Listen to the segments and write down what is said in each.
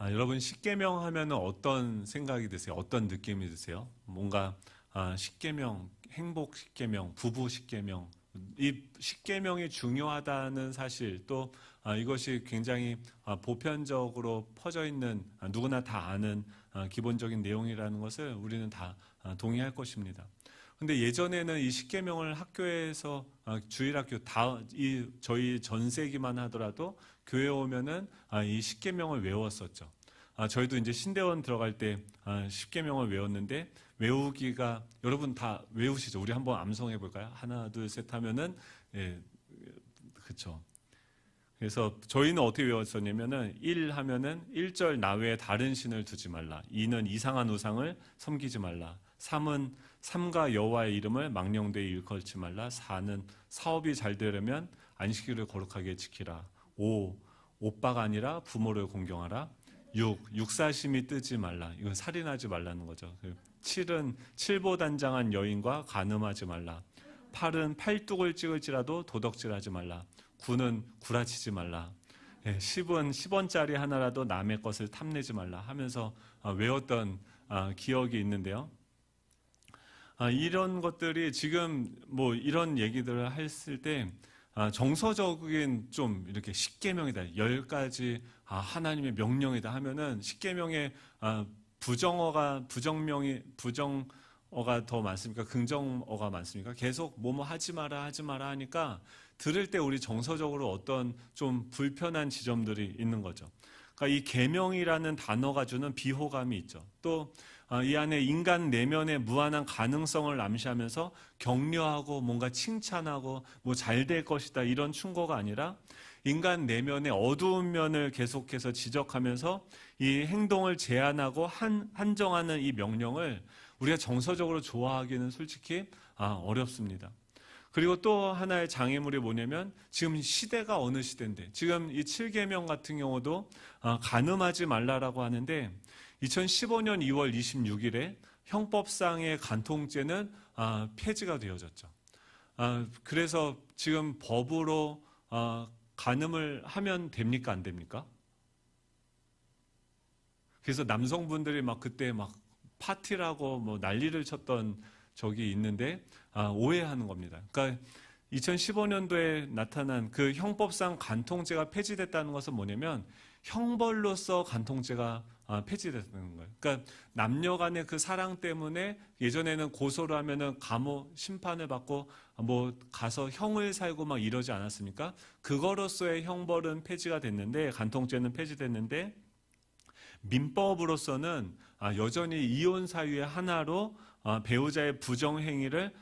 여러분 십계명 하면 어떤 생각이 드세요? 어떤 느낌이 드세요? 뭔가 십계명, 행복 십계명, 부부 십계명, 이 십계명이 중요하다는 사실 또 이것이 굉장히 보편적으로 퍼져 있는 누구나 다 아는 기본적인 내용이라는 것을 우리는 다 동의할 것입니다. 근데 예전에는 이 십계명을 학교에서 주일학교 저희 전세기만 하더라도 교회 오면은 이 십계명을 외웠었죠. 저희도 이제 신대원 들어갈 때 십계명을 외웠는데 외우기가 여러분 다 외우시죠? 우리 한번 암송해 볼까요? 하나, 둘, 셋 하면은 그렇죠. 그래서 저희는 어떻게 외웠었냐면은 1 하면은 1절 나 외에 다른 신을 두지 말라. 2는 이상한 우상을 섬기지 말라. 3은 삼가 여호와의 이름을 망령되이 일컬지 말라. 4는 사업이 잘 되려면 안식일을 거룩하게 지키라. 5 오빠가 아니라 부모를 공경하라. 6 육사심이 뜨지 말라. 이건 살인하지 말라는 거죠. 7은 칠보단장한 여인과 간음하지 말라. 8은 팔뚝을 찍을지라도 도덕질하지 말라. 9는 구라치지 말라. 10은 10원짜리 하나라도 남의 것을 탐내지 말라 하면서 외웠던 기억이 있는데요. 이런 것들이 지금 뭐 이런 얘기들을 했을 때 정서적인 좀 이렇게 십계명이다, 10가지 하나님의 명령이다 하면은 십계명의 부정어가 더 많습니까? 긍정어가 많습니까? 계속 뭐뭐 하지 마라 하니까 들을 때 우리 정서적으로 어떤 좀 불편한 지점들이 있는 거죠. 그러니까 이 계명이라는 단어가 주는 비호감이 있죠. 또 이 안에 인간 내면의 무한한 가능성을 암시하면서 격려하고 뭔가 칭찬하고 뭐 잘 될 것이다 이런 충고가 아니라 인간 내면의 어두운 면을 계속해서 지적하면서 이 행동을 제한하고 한정하는 이 명령을 우리가 정서적으로 좋아하기는 솔직히 어렵습니다. 그리고 또 하나의 장애물이 뭐냐면 지금 시대가 어느 시대인데 지금 이 7계명 같은 경우도 간음하지 말라라고 하는데 2015년 2월 26일에 형법상의 간통죄는 폐지가 되어졌죠. 그래서 지금 법으로 간음을 하면 됩니까? 안 됩니까? 그래서 남성분들이 막 그때 막 파티라고 뭐 난리를 쳤던 적이 있는데 오해하는 겁니다. 그러니까 2015년도에 나타난 그 형법상 간통죄가 폐지됐다는 것은 뭐냐면 형벌로서 간통죄가 폐지됐다는 거예요. 그러니까 남녀 간의 그 사랑 때문에 예전에는 고소를 하면은 감호 심판을 받고 뭐 가서 형을 살고 막 이러지 않았습니까? 그거로서의 형벌은 폐지가 됐는데 간통죄는 폐지됐는데 민법으로서는 여전히 이혼 사유의 하나로 배우자의 부정행위를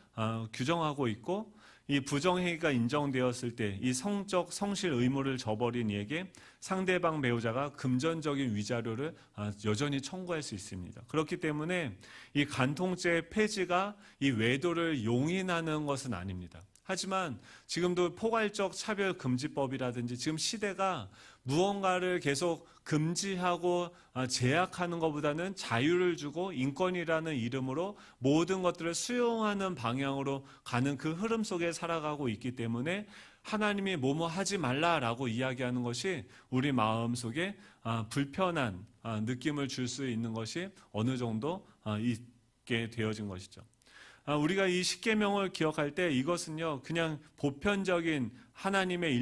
규정하고 있고 이 부정행위가 인정되었을 때 이 성적 성실 의무를 저버린 이에게 상대방 배우자가 금전적인 위자료를 여전히 청구할 수 있습니다. 그렇기 때문에 이 간통죄 폐지가 이 외도를 용인하는 것은 아닙니다. 하지만 지금도 포괄적 차별금지법이라든지 지금 시대가 무언가를 계속 금지하고 제약하는 것보다는 자유를 주고 인권이라는 이름으로 모든 것들을 수용하는 방향으로 가는 그 흐름 속에 살아가고 있기 때문에 하나님이 뭐뭐 하지 말라라고 이야기하는 것이 우리 마음속에 불편한 느낌을 줄 수 있는 것이 어느 정도 있게 되어진 것이죠. 우리가 이 십계명을 기억할 때 이것은요 그냥 보편적인 하나님의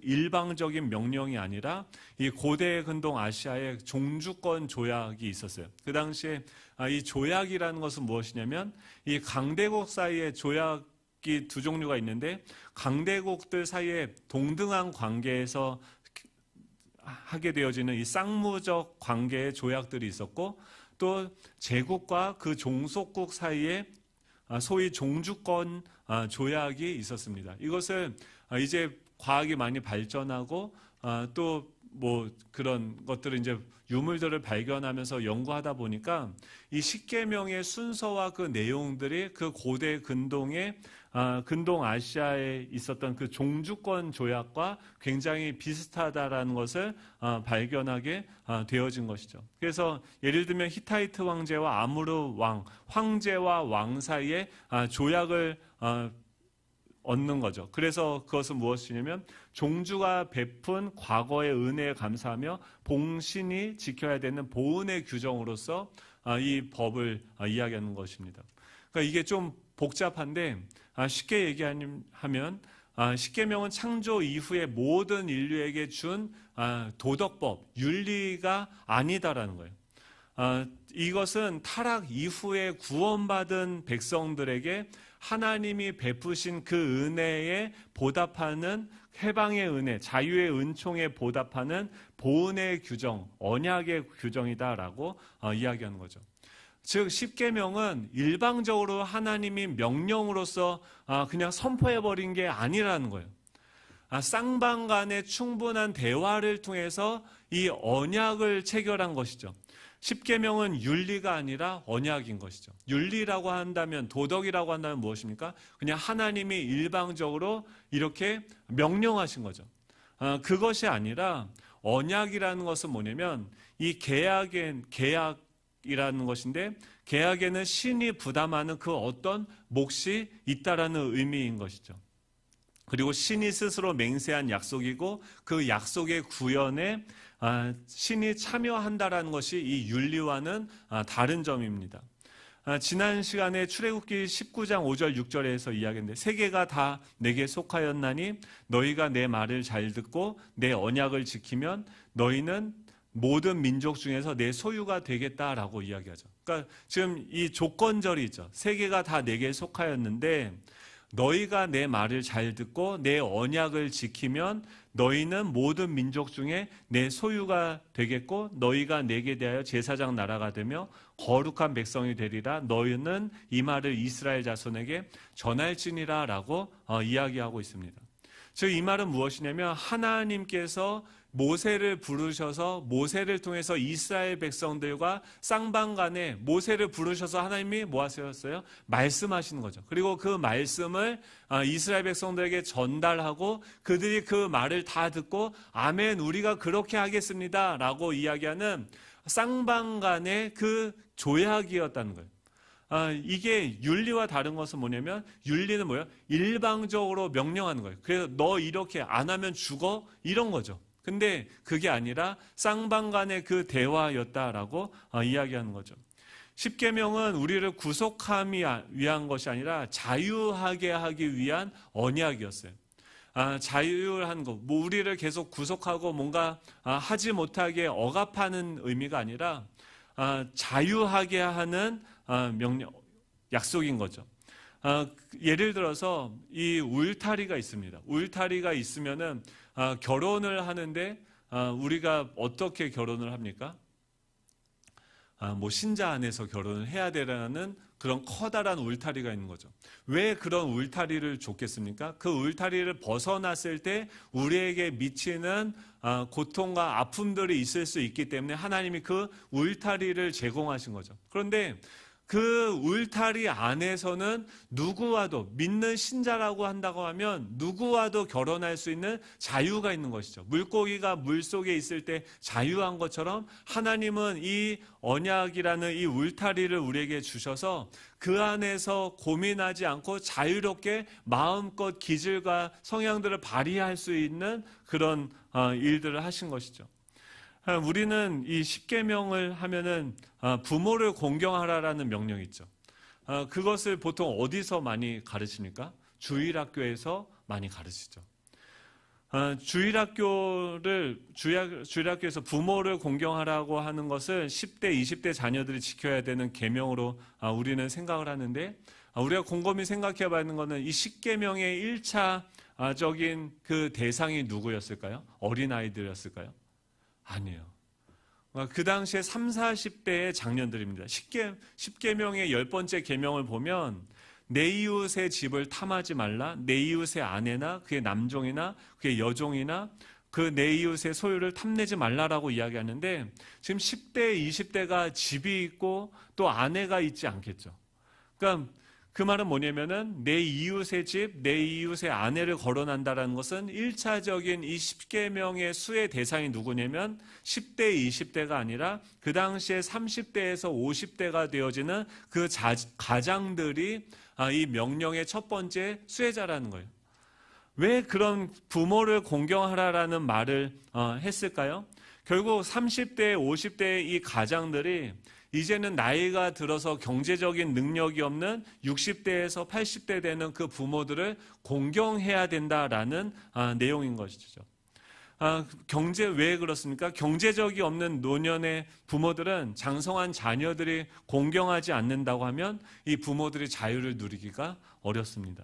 일방적인 명령이 아니라 이 고대 근동 아시아의 종주권 조약이 있었어요. 그 당시에 이 조약이라는 것은 무엇이냐면 이 강대국 사이의 조약이 두 종류가 있는데 강대국들 사이에 동등한 관계에서 하게 되어지는 이 쌍무적 관계의 조약들이 있었고 또 제국과 그 종속국 사이에 소위 종주권 조약이 있었습니다. 이것을 이제 과학이 많이 발전하고 또 뭐 그런 것들을 이제 유물들을 발견하면서 연구하다 보니까 이 십계명의 순서와 그 내용들이 그 고대 근동 아시아에 있었던 그 종주권 조약과 굉장히 비슷하다라는 것을 발견하게 되어진 것이죠. 그래서 예를 들면 히타이트 황제와 아무르 왕, 황제와 왕 사이에 조약을 얻는 거죠. 그래서 그것은 무엇이냐면 종주가 베푼 과거의 은혜에 감사하며 봉신이 지켜야 되는 보은의 규정으로서 이 법을 이야기하는 것입니다. 그러니까 이게 좀 복잡한데 쉽게 얘기하면 십계명은 창조 이후에 모든 인류에게 준 도덕법, 윤리가 아니다라는 거예요. 이것은 타락 이후에 구원받은 백성들에게 하나님이 베푸신 그 은혜에 보답하는 해방의 은혜, 자유의 은총에 보답하는 보은의 규정, 언약의 규정이다라고 이야기하는 거죠. 즉 십계명은 일방적으로 하나님이 명령으로서 그냥 선포해버린 게 아니라는 거예요. 쌍방 간의 충분한 대화를 통해서 이 언약을 체결한 것이죠. 십계명은 윤리가 아니라 언약인 것이죠. 윤리라고 한다면, 도덕이라고 한다면 무엇입니까? 그냥 하나님이 일방적으로 이렇게 명령하신 거죠. 그것이 아니라 언약이라는 것은 뭐냐면 이 계약이라는 것인데, 계약에는 신이 부담하는 그 어떤 몫이 있다라는 의미인 것이죠. 그리고 신이 스스로 맹세한 약속이고 그 약속의 구현에 신이 참여한다라는 것이 이 윤리와는 다른 점입니다. 지난 시간에 출애굽기 19장 5절 6절에서 이야기했는데 세계가 다 내게 속하였나니 너희가 내 말을 잘 듣고 내 언약을 지키면 너희는 모든 민족 중에서 내 소유가 되겠다라고 이야기하죠. 그러니까 지금 이 조건절이죠. 세계가 다 내게 속하였는데 너희가 내 말을 잘 듣고 내 언약을 지키면 너희는 모든 민족 중에 내 소유가 되겠고 너희가 내게 대하여 제사장 나라가 되며 거룩한 백성이 되리라. 너희는 이 말을 이스라엘 자손에게 전할지니라 라고 이야기하고 있습니다. 즉 이 말은 무엇이냐면 하나님께서 모세를 부르셔서 모세를 통해서 이스라엘 백성들과 쌍방간에 모세를 부르셔서 하나님이 뭐 하셨어요? 말씀하시는 거죠. 그리고 그 말씀을 이스라엘 백성들에게 전달하고 그들이 그 말을 다 듣고 아멘 우리가 그렇게 하겠습니다 라고 이야기하는 쌍방간의 그 조약이었다는 거예요. 이게 윤리와 다른 것은 뭐냐면 윤리는 뭐예요? 일방적으로 명령하는 거예요. 그래서 너 이렇게 안 하면 죽어? 이런 거죠. 근데 그게 아니라 쌍방간의 그 대화였다라고 이야기하는 거죠. 십계명은 우리를 구속하기 위한 것이 아니라 자유하게 하기 위한 언약이었어요. 자유한 것, 우리를 계속 구속하고 뭔가 하지 못하게 억압하는 의미가 아니라 자유하게 하는 명령, 약속인 거죠. 예를 들어서 이 울타리가 있습니다. 울타리가 있으면은 결혼을 하는데 우리가 어떻게 결혼을 합니까? 뭐 신자 안에서 결혼을 해야 되라는 그런 커다란 울타리가 있는 거죠. 왜 그런 울타리를 줬겠습니까? 그 울타리를 벗어났을 때 우리에게 미치는 고통과 아픔들이 있을 수 있기 때문에 하나님이 그 울타리를 제공하신 거죠. 그런데 그 울타리 안에서는 누구와도 믿는 신자라고 한다고 하면 누구와도 결혼할 수 있는 자유가 있는 것이죠. 물고기가 물속에 있을 때 자유한 것처럼 하나님은 이 언약이라는 이 울타리를 우리에게 주셔서 그 안에서 고민하지 않고 자유롭게 마음껏 기질과 성향들을 발휘할 수 있는 그런 일들을 하신 것이죠. 우리는 이 십계명을 하면은 부모를 공경하라라는 명령이 있죠. 그것을 보통 어디서 많이 가르칩니까? 주일학교에서 많이 가르치죠. 주일학교에서 부모를 공경하라고 하는 것을 10대, 20대 자녀들이 지켜야 되는 계명으로 우리는 생각을 하는데 우리가 곰곰이 생각해 봐야 하는 것은 이 십계명의 1차적인 그 대상이 누구였을까요? 어린아이들이었을까요? 아니에요. 그 당시에 30, 40대의 장년들입니다. 10계명의 10번째 계명을 보면 내 이웃의 집을 탐하지 말라. 내 이웃의 아내나 그의 남종이나 그의 여종이나 그 내 이웃의 소유를 탐내지 말라라고 이야기하는데 지금 10대, 20대가 집이 있고 또 아내가 있지 않겠죠. 그러니까 그 말은 뭐냐면은 내 이웃의 집, 내 이웃의 아내를 거론한다라는 것은 1차적인 이 10계명의 수의 대상이 누구냐면 10대, 20대가 아니라 그 당시에 30대에서 50대가 되어지는 그 가장들이 이 명령의 첫 번째 수혜자라는 거예요. 왜 그런 부모를 공경하라라는 말을 했을까요? 결국 30대, 50대의 이 가장들이 이제는 나이가 들어서 경제적인 능력이 없는 60대에서 80대 되는 그 부모들을 공경해야 된다라는 내용인 것이죠. 왜 그렇습니까? 경제적이 없는 노년의 부모들은 장성한 자녀들이 공경하지 않는다고 하면 이 부모들이 자유를 누리기가 어렵습니다.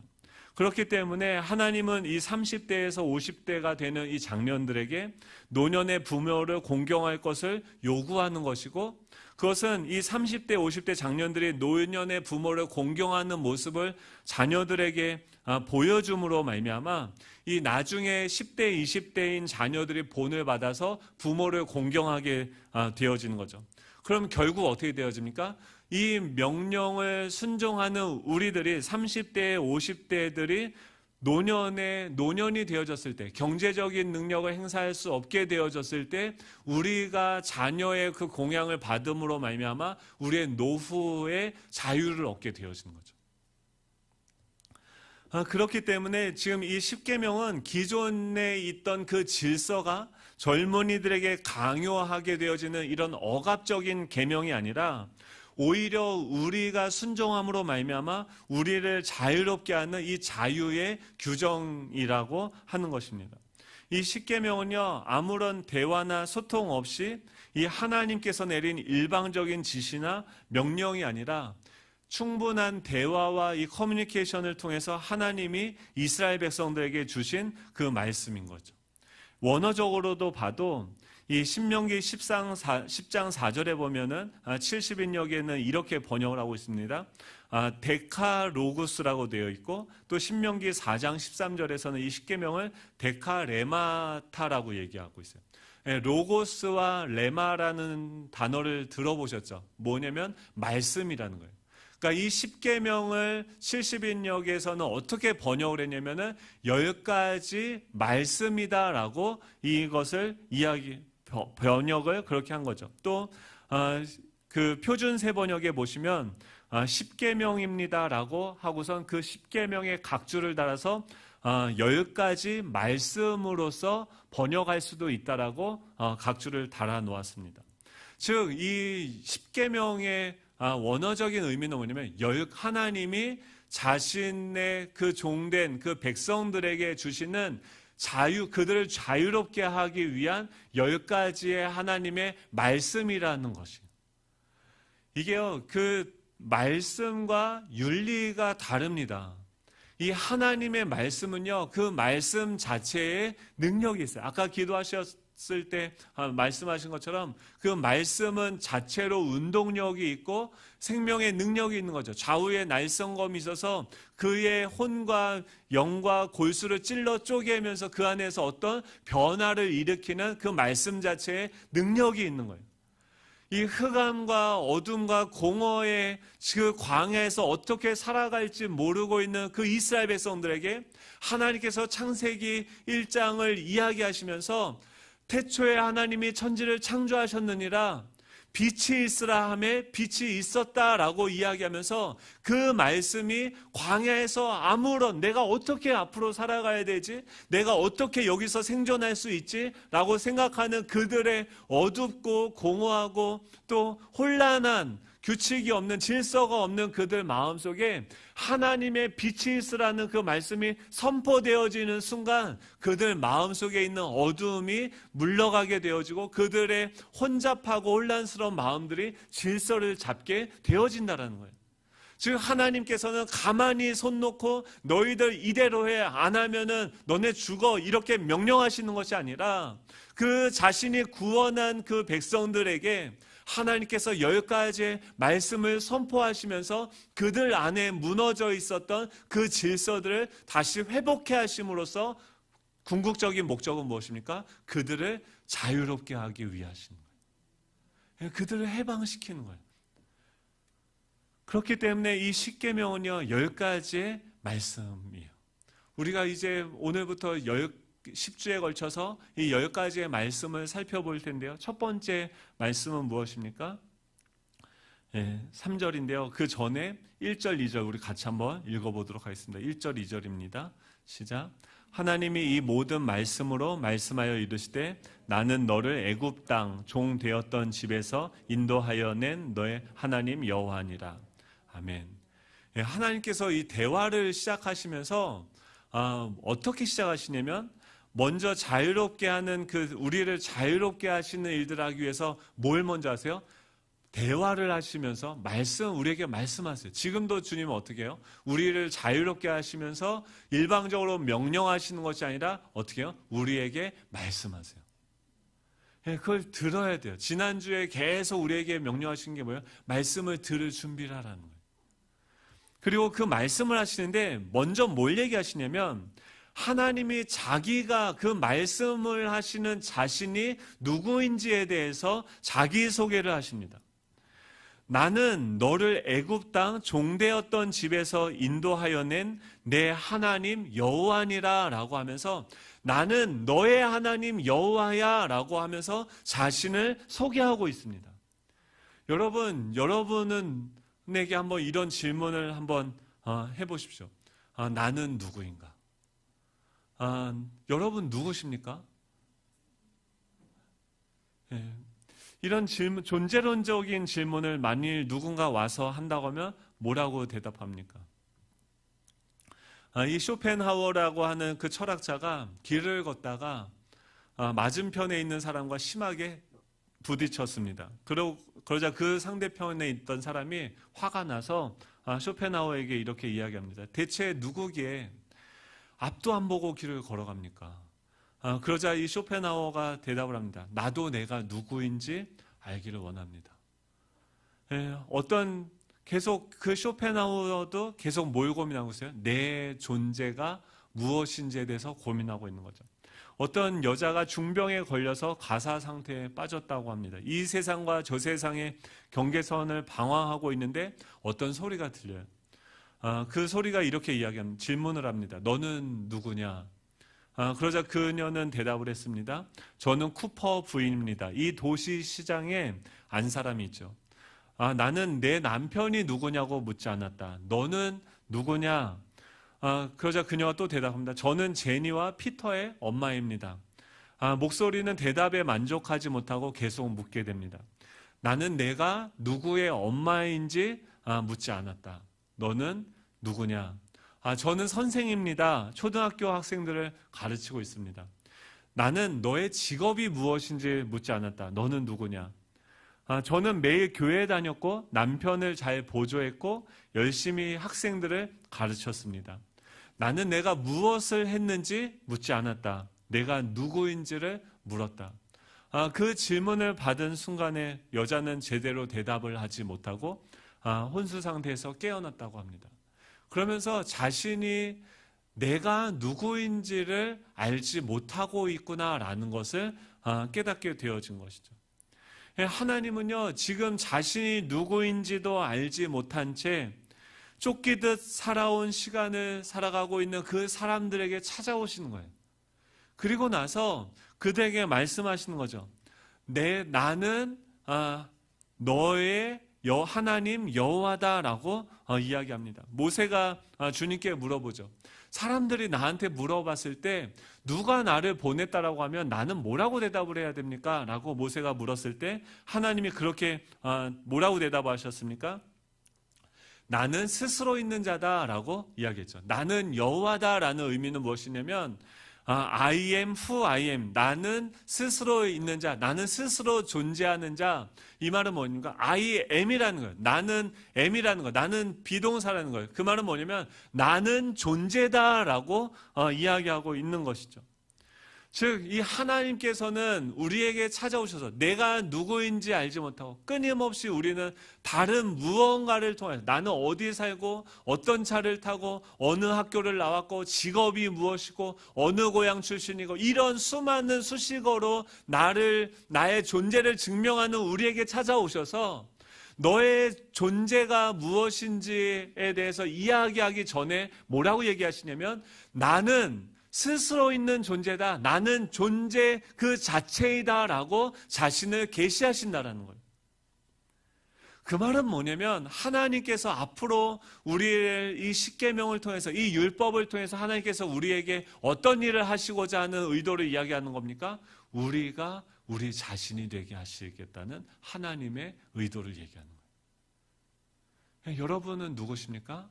그렇기 때문에 하나님은 이 30대에서 50대가 되는 이 장년들에게 노년의 부모를 공경할 것을 요구하는 것이고, 그것은 이 30대, 50대 장년들이 노년의 부모를 공경하는 모습을 자녀들에게 보여줌으로 말미암아 이 나중에 10대, 20대인 자녀들이 본을 받아서 부모를 공경하게 되어지는 거죠. 그럼 결국 어떻게 되어집니까? 이 명령을 순종하는 우리들이 30대, 50대들이 노년이 되어졌을 때, 경제적인 능력을 행사할 수 없게 되어졌을 때 우리가 자녀의 그 공양을 받음으로 말미암아 우리의 노후의 자유를 얻게 되어지는 거죠. 그렇기 때문에 지금 이 십계명은 기존에 있던 그 질서가 젊은이들에게 강요하게 되어지는 이런 억압적인 계명이 아니라 오히려 우리가 순종함으로 말미암아 우리를 자유롭게 하는 이 자유의 규정이라고 하는 것입니다. 이 십계명은요, 아무런 대화나 소통 없이 이 하나님께서 내린 일방적인 지시나 명령이 아니라 충분한 대화와 이 커뮤니케이션을 통해서 하나님이 이스라엘 백성들에게 주신 그 말씀인 거죠. 원어적으로도 봐도 이 신명기 10장 4절에 보면은 70인역에는 이렇게 번역을 하고 있습니다. 데카로구스라고 되어 있고, 또 신명기 4장 13절에서는 이 십계명을 데카레마타라고 얘기하고 있어요. 로고스와 레마라는 단어를 들어보셨죠? 뭐냐면 말씀이라는 거예요. 그러니까 이 십계명을 70인역에서는 어떻게 번역을 했냐면은 10가지 말씀이다라고 이것을 번역을 그렇게 한 거죠. 또 그 표준 세번역에 보시면 십계명입니다라고 하고선 그 십계명의 각주를 달아서 10가지 말씀으로서 번역할 수도 있다라고 각주를 달아 놓았습니다. 즉 이 십계명의 원어적인 의미는 뭐냐면 하나님이 자신의 그 종된 그 백성들에게 주시는 그들을 자유롭게 하기 위한 10가지의 하나님의 말씀이라는 것이. 이게요, 그 말씀과 윤리가 다릅니다. 이 하나님의 말씀은요, 그 말씀 자체에 능력이 있어요. 아까 기도하셨을 때 말씀하신 것처럼 그 말씀은 자체로 운동력이 있고 생명의 능력이 있는 거죠. 좌우의 날성검이 있어서 그의 혼과 영과 골수를 찔러 쪼개면서 그 안에서 어떤 변화를 일으키는 그 말씀 자체에 능력이 있는 거예요. 이 흑암과 어둠과 공허의 그 광야에서 어떻게 살아갈지 모르고 있는 그 이스라엘 백성들에게 하나님께서 창세기 1장을 이야기하시면서 태초에 하나님이 천지를 창조하셨느니라 빛이 있으라 하매 빛이 있었다라고 이야기하면서 그 말씀이 광야에서 내가 어떻게 앞으로 살아가야 되지? 내가 어떻게 여기서 생존할 수 있지? 라고 생각하는 그들의 어둡고 공허하고 또 혼란한 규칙이 없는 질서가 없는 그들 마음속에 하나님의 빛이 있으라는 그 말씀이 선포되어지는 순간 그들 마음속에 있는 어두움이 물러가게 되어지고 그들의 혼잡하고 혼란스러운 마음들이 질서를 잡게 되어진다는 거예요. 즉 하나님께서는 가만히 손 놓고 너희들 이대로 해, 안 하면은 너네 죽어, 이렇게 명령하시는 것이 아니라 그 자신이 구원한 그 백성들에게 하나님께서 10가지의 말씀을 선포하시면서 그들 안에 무너져 있었던 그 질서들을 다시 회복해 하심으로써 궁극적인 목적은 무엇입니까? 그들을 자유롭게 하기 위하신 거예요. 그들을 해방시키는 거예요. 그렇기 때문에 이 십계명은요 10가지의 말씀이에요. 우리가 이제 오늘부터 10주에 걸쳐서 이 10가지의 말씀을 살펴볼 텐데요. 첫 번째 말씀은 무엇입니까? 3절인데요. 그 전에 1절, 2절 우리 같이 한번 읽어보도록 하겠습니다. 1절, 2절입니다. 시작. 하나님이 이 모든 말씀으로 말씀하여 이르시되 나는 너를 애굽 땅 종 되었던 집에서 인도하여 낸 너의 하나님 여호와니라. 아멘. 하나님께서 이 대화를 시작하시면서 어떻게 시작하시냐면 먼저 자유롭게 하는 우리를 자유롭게 하시는 일들 하기 위해서 뭘 먼저 하세요? 대화를 하시면서 우리에게 말씀하세요. 지금도 주님은 어떻게 해요? 우리를 자유롭게 하시면서 일방적으로 명령하시는 것이 아니라 어떻게 해요? 우리에게 말씀하세요. 그걸 들어야 돼요. 지난주에 계속 우리에게 명령하신 게 뭐예요? 말씀을 들을 준비를 하라는 거예요. 그리고 그 말씀을 하시는데 먼저 뭘 얘기하시냐면 하나님이 자기가 그 말씀을 하시는 자신이 누구인지에 대해서 자기소개를 하십니다. 나는 너를 애굽 땅 종되었던 집에서 인도하여 낸 내 하나님 여호와니라 라고 하면서 나는 너의 하나님 여호와야 라고 하면서 자신을 소개하고 있습니다. 여러분에게 한번 이런 질문을 한번 해보십시오. 나는 누구인가? 여러분 누구십니까? 이런 질문, 존재론적인 질문을 만일 누군가 와서 한다고 하면 뭐라고 대답합니까? 이 쇼펜하우어라고 하는 그 철학자가 길을 걷다가 맞은편에 있는 사람과 심하게 부딪혔습니다. 그러자 그 상대편에 있던 사람이 화가 나서 쇼펜하우어에게 이렇게 이야기합니다. 대체 누구기에 앞도 안 보고 길을 걸어갑니까? 그러자 이 쇼펜하우어가 대답을 합니다. 나도 내가 누구인지 알기를 원합니다. 계속 그 쇼펜하우어도 계속 뭘 고민하고 있어요? 내 존재가 무엇인지에 대해서 고민하고 있는 거죠. 어떤 여자가 중병에 걸려서 가사 상태에 빠졌다고 합니다. 이 세상과 저 세상의 경계선을 방황하고 있는데 어떤 소리가 들려요. 그 소리가 이렇게 이야기합니다. 질문을 합니다. 너는 누구냐? 그러자 그녀는 대답을 했습니다. 저는 쿠퍼 부인입니다. 이 도시 시장에 안 사람이 있죠. 나는 내 남편이 누구냐고 묻지 않았다. 너는 누구냐? 그러자 그녀가 또 대답합니다. 저는 제니와 피터의 엄마입니다. 목소리는 대답에 만족하지 못하고 계속 묻게 됩니다. 나는 내가 누구의 엄마인지 묻지 않았다. 너는 누구냐? 저는 선생입니다. 초등학교 학생들을 가르치고 있습니다. 나는 너의 직업이 무엇인지 묻지 않았다. 너는 누구냐? 저는 매일 교회에 다녔고 남편을 잘 보조했고 열심히 학생들을 가르쳤습니다. 나는 내가 무엇을 했는지 묻지 않았다. 내가 누구인지를 물었다. 그 질문을 받은 순간에 여자는 제대로 대답을 하지 못하고 혼수 상태에서 깨어났다고 합니다. 그러면서 자신이 내가 누구인지를 알지 못하고 있구나라는 것을 깨닫게 되어진 것이죠. 하나님은요, 지금 자신이 누구인지도 알지 못한 채 쫓기듯 살아온 시간을 살아가고 있는 그 사람들에게 찾아오시는 거예요. 그리고 나서 그들에게 말씀하시는 거죠. 나는 너의 하나님 여호와다라고 이야기합니다. 모세가 주님께 물어보죠. 사람들이 나한테 물어봤을 때 누가 나를 보냈다라고 하면 나는 뭐라고 대답을 해야 됩니까? 라고 모세가 물었을 때 하나님이 그렇게 뭐라고 대답하셨습니까? 나는 스스로 있는 자다라고 이야기했죠. 나는 여호와다라는 의미는 무엇이냐면 I am who I am. 나는 스스로 있는 자, 나는 스스로 존재하는 자. 이 말은 뭐냐면 I am이라는 거예요. 나는 am이라는 거예요. 나는 비동사라는 거예요. 그 말은 뭐냐면 나는 존재다라고 이야기하고 있는 것이죠. 즉, 이 하나님께서는 우리에게 찾아오셔서 내가 누구인지 알지 못하고 끊임없이 우리는 다른 무언가를 통해서 나는 어디에 살고 어떤 차를 타고 어느 학교를 나왔고 직업이 무엇이고 어느 고향 출신이고 이런 수많은 수식어로 나의 존재를 증명하는 우리에게 찾아오셔서 너의 존재가 무엇인지에 대해서 이야기하기 전에 뭐라고 얘기하시냐면 나는 스스로 있는 존재다. 나는 존재 그 자체이다 라고 자신을 계시하신다라는 거예요. 그 말은 뭐냐면 하나님께서 앞으로 우리를 이 십계명을 통해서 이 율법을 통해서 하나님께서 우리에게 어떤 일을 하시고자 하는 의도를 이야기하는 겁니까? 우리가 우리 자신이 되게 하시겠다는 하나님의 의도를 얘기하는 거예요. 여러분은 누구십니까?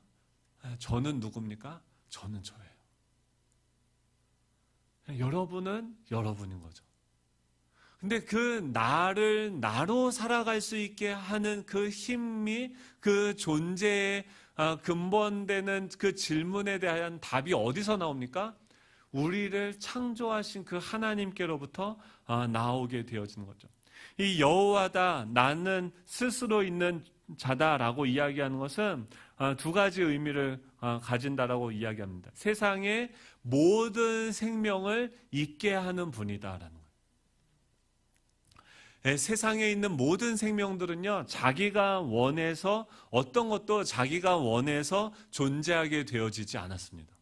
저는 누굽니까? 저는 저예요. 여러분은 여러분인 거죠. 근데 그 나를 나로 살아갈 수 있게 하는 그 힘이 그 존재의 근본되는 그 질문에 대한 답이 어디서 나옵니까? 우리를 창조하신 그 하나님께로부터 나오게 되어지는 거죠. 이 여호와다, 나는 스스로 있는 자다라고 이야기하는 것은 두 가지 의미를 가진다라고 이야기합니다. 세상의 모든 생명을 있게 하는 분이다라는 거예요. 세상에 있는 모든 생명들은요, 자기가 원해서 어떤 것도 자기가 원해서 존재하게 되어지지 않았습니다.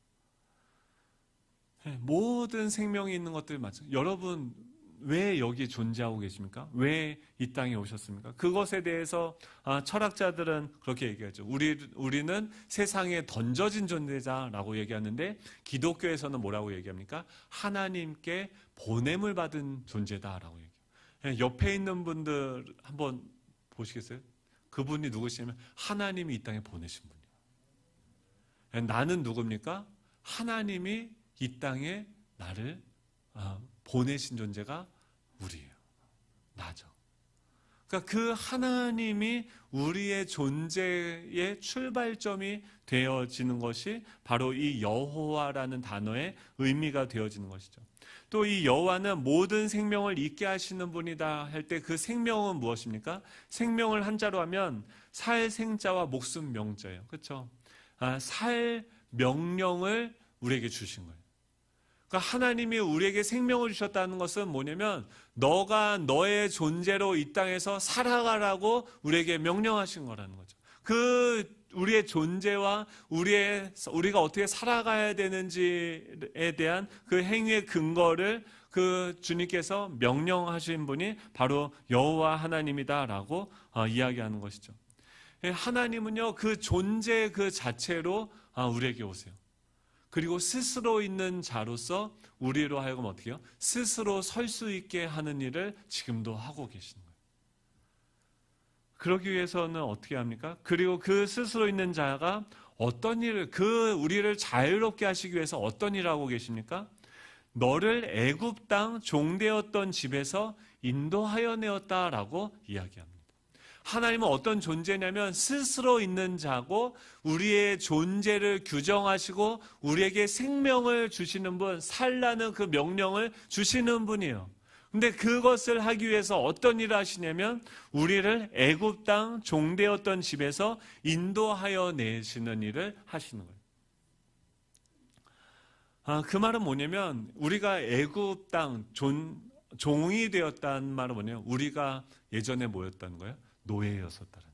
모든 생명이 있는 것들 맞죠. 여러분 왜 여기 존재하고 계십니까? 왜 이 땅에 오셨습니까? 그것에 대해서 철학자들은 그렇게 얘기하죠. 우리는 세상에 던져진 존재자라고 얘기하는데 기독교에서는 뭐라고 얘기합니까? 하나님께 보냄을 받은 존재다라고 얘기해요. 옆에 있는 분들 한번 보시겠어요? 그분이 누구시냐면 하나님이 이 땅에 보내신 분이에요. 나는 누굽니까? 하나님이 이 땅에 나를 보내신 존재가 우리예요. 나죠. 그러니까 그 하나님이 우리의 존재의 출발점이 되어지는 것이 바로 이 여호와라는 단어의 의미가 되어지는 것이죠. 또 이 여호와는 모든 생명을 있게 하시는 분이다 할 때 그 생명은 무엇입니까? 생명을 한자로 하면 살 생자와 목숨 명자예요. 그렇죠? 살 명령을 우리에게 주신 거예요. 그러니까 하나님이 우리에게 생명을 주셨다는 것은 뭐냐면 너가 너의 존재로 이 땅에서 살아가라고 우리에게 명령하신 거라는 거죠. 그 우리의 존재와 우리가 어떻게 살아가야 되는지에 대한 그 행위의 근거를 그 주님께서 명령하신 분이 바로 여호와 하나님이다라고 이야기하는 것이죠. 하나님은요, 그 존재 그 자체로 우리에게 오세요. 그리고 스스로 있는 자로서 우리로 하여금 어떻게 해요? 스스로 설 수 있게 하는 일을 지금도 하고 계시는 거예요. 그러기 위해서는 어떻게 합니까? 그리고 그 스스로 있는 자가 어떤 일을, 우리를 자유롭게 하시기 위해서 어떤 일을 하고 계십니까? 너를 애굽 땅 종되었던 집에서 인도하여 내었다라고 이야기합니다. 하나님은 어떤 존재냐면 스스로 있는 자고 우리의 존재를 규정하시고 우리에게 생명을 주시는 분, 살라는 그 명령을 주시는 분이에요. 근데 그것을 하기 위해서 어떤 일을 하시냐면 우리를 애굽 땅 종되었던 집에서 인도하여 내시는 일을 하시는 거예요. 그 말은 뭐냐면 우리가 애굽 땅 종이 되었다는 말은 뭐냐면 우리가 예전에 뭐였다는 거예요? 노예였었다는 거예요.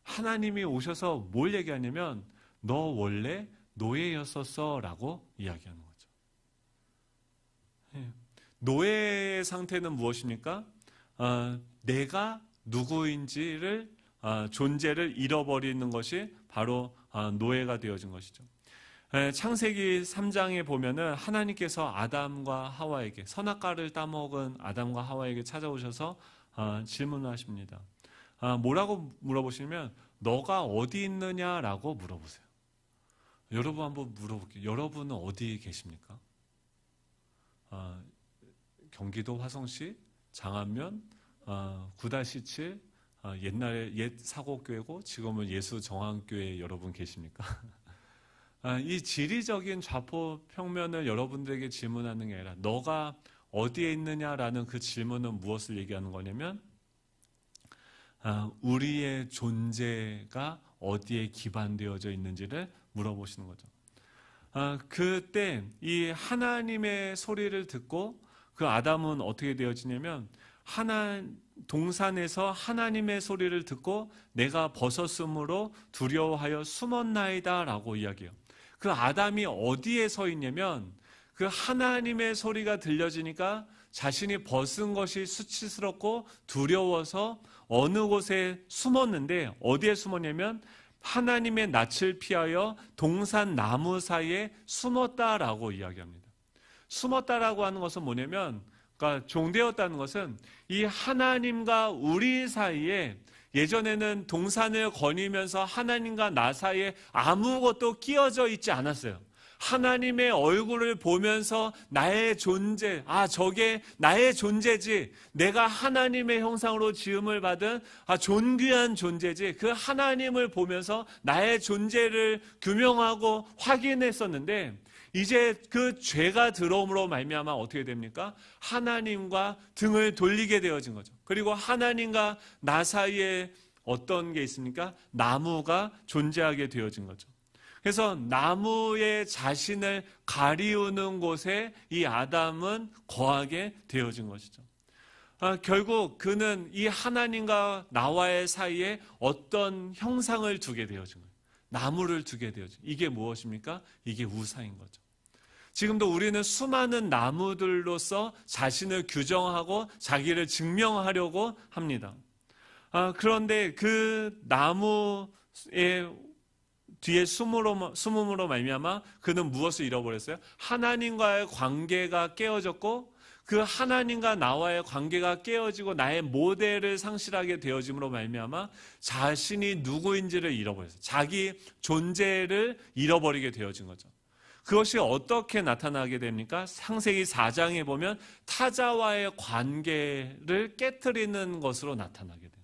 하나님이 오셔서 뭘 얘기하냐면 너 원래 노예였었어 라고 이야기하는 거죠. 노예의 상태는 무엇입니까? 내가 누구인지를 존재를 잃어버리는 것이 바로 노예가 되어진 것이죠. 창세기 3장에 보면은 하나님께서 아담과 하와에게 선악과를 따먹은 아담과 하와에게 찾아오셔서 질문을 하십니다. 뭐라고 물어보시면 너가 어디 있느냐라고 물어보세요. 여러분 한번 물어볼게요. 여러분은 어디 계십니까? 경기도 화성시 장안면 9-7 옛날에 옛 사곡교회고 지금은 예수정한교회 여러분 계십니까? 이 지리적인 좌표 평면을 여러분들에게 질문하는 게 아니라 너가 어디에 있느냐라는 그 질문은 무엇을 얘기하는 거냐면 우리의 존재가 어디에 기반되어져 있는지를 물어보시는 거죠. 그때 이 하나님의 소리를 듣고 그 아담은 어떻게 되어지냐면 동산에서 하나님의 소리를 듣고 내가 벗었으므로 두려워하여 숨었나이다 라고 이야기해요. 그 아담이 어디에 서 있냐면 그 하나님의 소리가 들려지니까 자신이 벗은 것이 수치스럽고 두려워서 어느 곳에 숨었는데 어디에 숨었냐면 하나님의 낯을 피하여 동산 나무 사이에 숨었다라고 이야기합니다. 숨었다라고 하는 것은 뭐냐면 그러니까 종되었다는 것은 이 하나님과 우리 사이에 예전에는 동산을 거니면서 하나님과 나 사이에 아무것도 끼어져 있지 않았어요. 하나님의 얼굴을 보면서 나의 존재, 저게 나의 존재지, 내가 하나님의 형상으로 지음을 받은 존귀한 존재지, 그 하나님을 보면서 나의 존재를 규명하고 확인했었는데 이제 그 죄가 들어옴으로 말미암아 어떻게 됩니까? 하나님과 등을 돌리게 되어진 거죠. 그리고 하나님과 나 사이에 어떤 게 있습니까? 나무가 존재하게 되어진 거죠. 그래서 나무의 자신을 가리우는 곳에 이 아담은 거하게 되어진 것이죠. 결국 그는 이 하나님과 나와의 사이에 어떤 형상을 두게 되어진 거예요. 나무를 두게 되어진. 이게 무엇입니까? 이게 우상인 거죠. 지금도 우리는 수많은 나무들로서 자신을 규정하고 자기를 증명하려고 합니다. 그런데 그 나무의 뒤에 숨음으로 말미암아 그는 무엇을 잃어버렸어요? 하나님과의 관계가 깨어졌고 그 하나님과 나와의 관계가 깨어지고 나의 모델을 상실하게 되어짐으로 말미암아 자신이 누구인지를 잃어버렸어요. 자기 존재를 잃어버리게 되어진 거죠. 그것이 어떻게 나타나게 됩니까? 창세기 4장에 보면 타자와의 관계를 깨트리는 것으로 나타나게 돼요.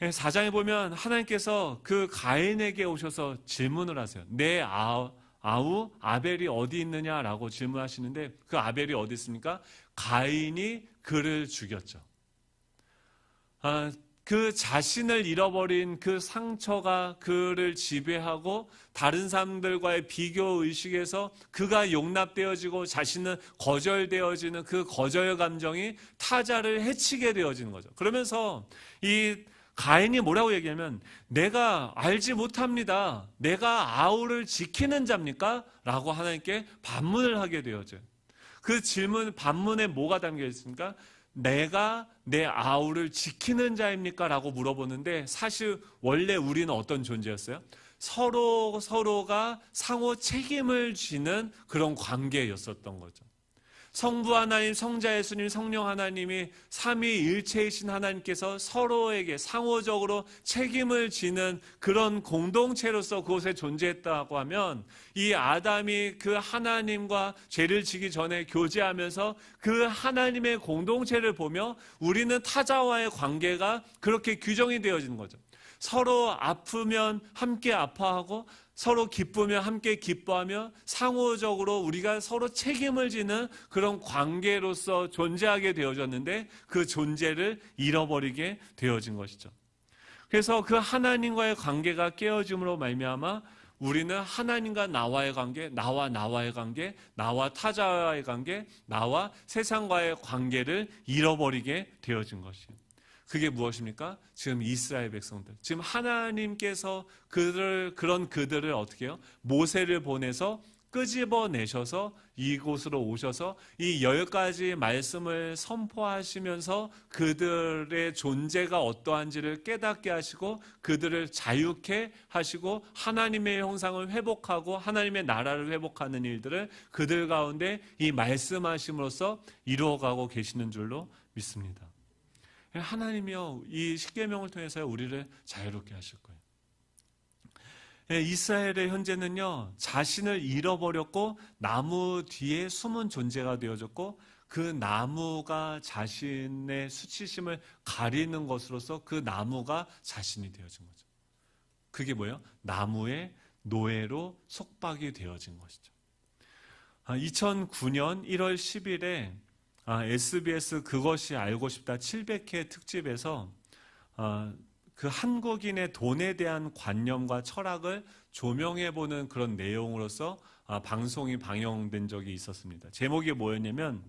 4장에 보면 하나님께서 그 가인에게 오셔서 질문을 하세요. 내 아우 아벨이 어디 있느냐라고 질문하시는데 그 아벨이 어디 있습니까? 가인이 그를 죽였죠. 그 자신을 잃어버린 그 상처가 그를 지배하고 다른 사람들과의 비교 의식에서 그가 용납되어지고 자신은 거절되어지는 그 거절 감정이 타자를 해치게 되어지는 거죠. 그러면서 이 가인이 뭐라고 얘기하면 내가 알지 못합니다. 내가 아우를 지키는 자입니까? 라고 하나님께 반문을 하게 되어져요. 그 질문 반문에 뭐가 담겨 있습니까? 내가 내 아우를 지키는 자입니까? 라고 물어보는데 사실 원래 우리는 어떤 존재였어요? 서로가 상호 책임을 지는 그런 관계였었던 거죠. 성부 하나님, 성자 예수님, 성령 하나님이 삼위일체이신 하나님께서 서로에게 상호적으로 책임을 지는 그런 공동체로서 그곳에 존재했다고 하면 이 아담이 그 하나님과 죄를 지기 전에 교제하면서 그 하나님의 공동체를 보며 우리는 타자와의 관계가 그렇게 규정이 되어지는 거죠. 서로 아프면 함께 아파하고 서로 기쁘면 함께 기뻐하며 상호적으로 우리가 서로 책임을 지는 그런 관계로서 존재하게 되어졌는데 그 존재를 잃어버리게 되어진 것이죠. 그래서 그 하나님과의 관계가 깨어짐으로 말미암아 우리는 하나님과 나와의 관계, 나와의 관계, 나와 타자와의 관계, 나와 세상과의 관계를 잃어버리게 되어진 것이에요. 그게 무엇입니까? 지금 이스라엘 백성들. 지금 하나님께서 그들을 어떻게 해요? 모세를 보내서 끄집어내셔서 이곳으로 오셔서 이 10가지 말씀을 선포하시면서 그들의 존재가 어떠한지를 깨닫게 하시고 그들을 자유케 하시고 하나님의 형상을 회복하고 하나님의 나라를 회복하는 일들을 그들 가운데 이 말씀하심으로써 이루어가고 계시는 줄로 믿습니다. 하나님이요 이 십계명을 통해서 우리를 자유롭게 하실 거예요. 이스라엘의 현재는요 자신을 잃어버렸고 나무 뒤에 숨은 존재가 되어졌고 그 나무가 자신의 수치심을 가리는 것으로서 그 나무가 자신이 되어진 거죠. 그게 뭐예요? 나무의 노예로 속박이 되어진 것이죠. 2009년 1월 10일에 SBS 그것이 알고 싶다 700회 특집에서 그 한국인의 돈에 대한 관념과 철학을 조명해보는 그런 내용으로서 방송이 방영된 적이 있었습니다. 제목이 뭐였냐면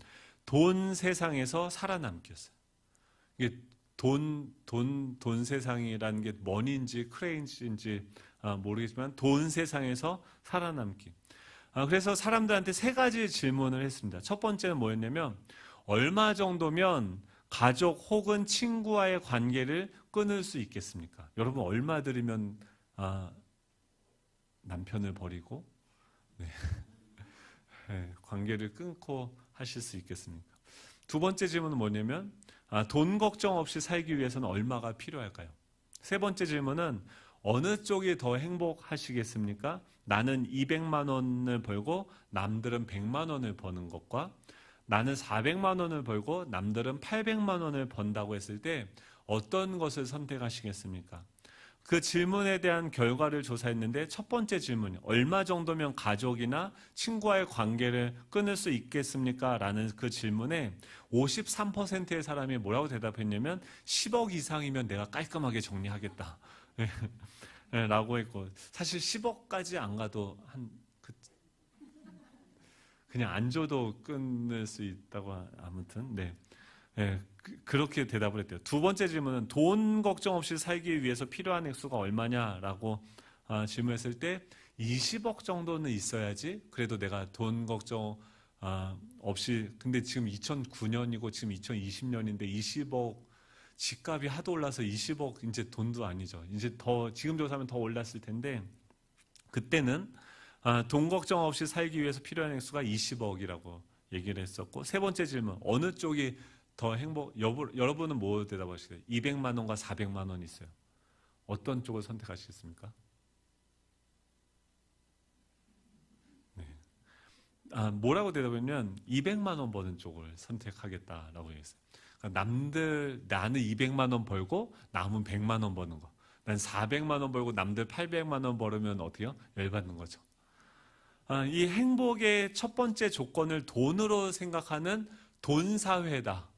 돈 세상에서 살아남기였어요. 이게 돈 세상이라는 게 머니인지 크레인지인지 모르겠지만 돈 세상에서 살아남기. 그래서 사람들한테 세 가지 질문을 했습니다. 첫 번째는 뭐였냐면 얼마 정도면 가족 혹은 친구와의 관계를 끊을 수 있겠습니까? 여러분 얼마 들이면 남편을 버리고 관계를 끊고 하실 수 있겠습니까? 두 번째 질문은 뭐냐면 돈 걱정 없이 살기 위해서는 얼마가 필요할까요? 세 번째 질문은 어느 쪽이 더 행복하시겠습니까? 나는 200만 원을 벌고 남들은 100만 원을 버는 것과 나는 400만 원을 벌고 남들은 800만 원을 번다고 했을 때 어떤 것을 선택하시겠습니까? 그 질문에 대한 결과를 조사했는데 첫 번째 질문, 얼마 정도면 가족이나 친구와의 관계를 끊을 수 있겠습니까? 라는 그 질문에 53%의 사람이 뭐라고 대답했냐면 10억 이상이면 내가 깔끔하게 정리하겠다 라고 했고, 사실 10억까지 안 가도 그냥 안 줘도 끊을 수 있다고. 아무튼 그렇게 대답을 했대요. 두 번째 질문은 돈 걱정 없이 살기 위해서 필요한 액수가 얼마냐라고 질문했을 때 20억 정도는 있어야지 그래도 내가 돈 걱정 없이. 근데 지금 2009년이고 지금 2020년인데 20억 집값이 하도 올라서 20억 이제 돈도 아니죠. 이제 더 지금 조사하면 더 올랐을 텐데 그때는 돈 걱정 없이 살기 위해서 필요한 액수가 20억이라고 얘기를 했었고, 세 번째 질문, 어느 쪽이 더 여러분은 뭐 대답하시겠어요? 200만 원과 400만 원 있어요. 어떤 쪽을 선택하시겠습니까? 뭐라고 대답하면 200만 원 버는 쪽을 선택하겠다라고 얘기했어요. 그러니까 나는 200만 원 벌고 남은 100만 원 버는 거. 난 400만 원 벌고 남들 800만 원 벌으면 어때요? 열받는 거죠. 이 행복의 첫 번째 조건을 돈으로 생각하는 돈 사회다.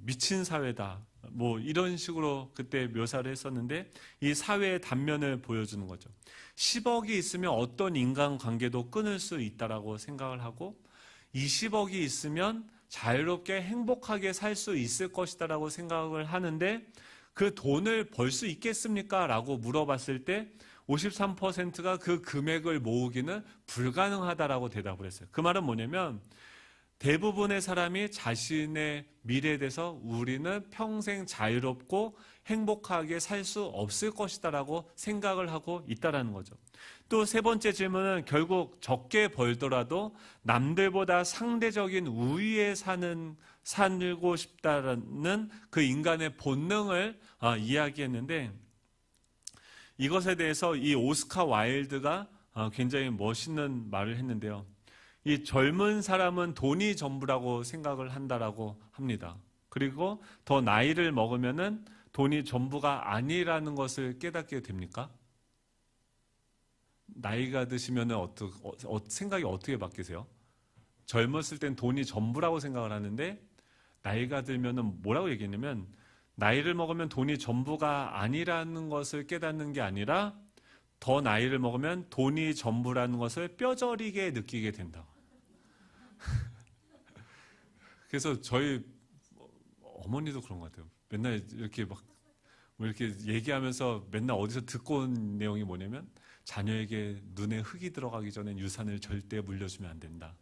미친 사회다. 뭐 이런 식으로 그때 묘사를 했었는데 이 사회의 단면을 보여주는 거죠. 10억이 있으면 어떤 인간관계도 끊을 수 있다라고 생각을 하고 20억이 있으면 자유롭게 행복하게 살 수 있을 것이다라고 생각을 하는데 그 돈을 벌 수 있겠습니까? 라고 물어봤을 때 53%가 그 금액을 모으기는 불가능하다라고 대답을 했어요. 그 말은 뭐냐면 대부분의 사람이 자신의 미래에 대해서 우리는 평생 자유롭고 행복하게 살 수 없을 것이다라고 생각을 하고 있다라는 거죠. 또 세 번째 질문은 결국 적게 벌더라도 남들보다 상대적인 우위에 살고 싶다라는 그 인간의 본능을 이야기했는데, 이것에 대해서 이 오스카 와일드가 굉장히 멋있는 말을 했는데요. 이 젊은 사람은 돈이 전부라고 생각을 한다라고 합니다. 그리고 더 나이를 먹으면은 돈이 전부가 아니라는 것을 깨닫게 됩니까? 나이가 드시면은 생각이 어떻게 바뀌세요? 젊었을 땐 돈이 전부라고 생각을 하는데 나이가 들면은 뭐라고 얘기했냐면 나이를 먹으면 돈이 전부가 아니라는 것을 깨닫는 게 아니라 더 나이를 먹으면 돈이 전부라는 것을 뼈저리게 느끼게 된다. 그래서 저희 어머니도 그런 것 같아요. 맨날 이렇게 이렇게 얘기하면서 맨날 어디서 듣고 온 내용이 뭐냐면 자녀에게 눈에 흙이 들어가기 전엔 유산을 절대 물려주면 안 된다.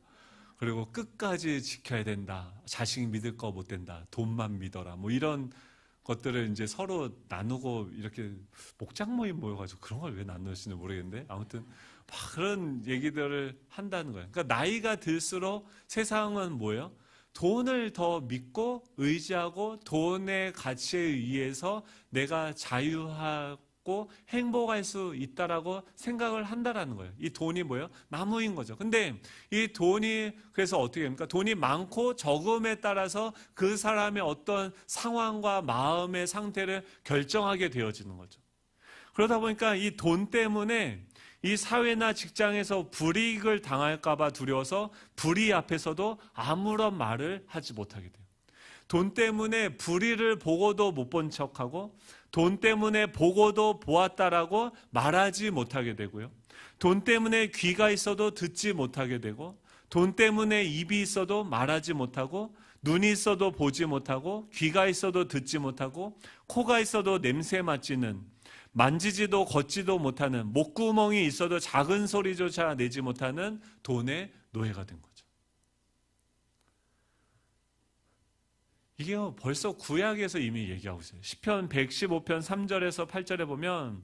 그리고 끝까지 지켜야 된다. 자식 믿을 거 못 된다. 돈만 믿어라. 뭐 이런 것들을 이제 서로 나누고 이렇게 목장 모임 모여가지고 그런 걸 왜 나누시는지 모르겠는데 아무튼 막 그런 얘기들을 한다는 거예요. 그러니까 나이가 들수록 세상은 뭐예요? 돈을 더 믿고 의지하고 돈의 가치에 의해서 내가 자유하고 행복할 수 있다라고 생각을 한다라는 거예요. 이 돈이 뭐예요? 나무인 거죠. 근데 이 돈이 그래서 어떻게 됩니까? 돈이 많고 적음에 따라서 그 사람의 어떤 상황과 마음의 상태를 결정하게 되어지는 거죠. 그러다 보니까 이 돈 때문에 이 사회나 직장에서 불이익을 당할까 봐 두려워서 불의 앞에서도 아무런 말을 하지 못하게 돼요. 돈 때문에 불의를 보고도 못 본 척하고 돈 때문에 보고도 보았다라고 말하지 못하게 되고요. 돈 때문에 귀가 있어도 듣지 못하게 되고 돈 때문에 입이 있어도 말하지 못하고 눈이 있어도 보지 못하고 귀가 있어도 듣지 못하고 코가 있어도 냄새 맡지는 만지지도 걷지도 못하는, 목구멍이 있어도 작은 소리조차 내지 못하는 돈의 노예가 된 거죠. 이게 벌써 구약에서 이미 얘기하고 있어요. 시편 115편 3절에서 8절에 보면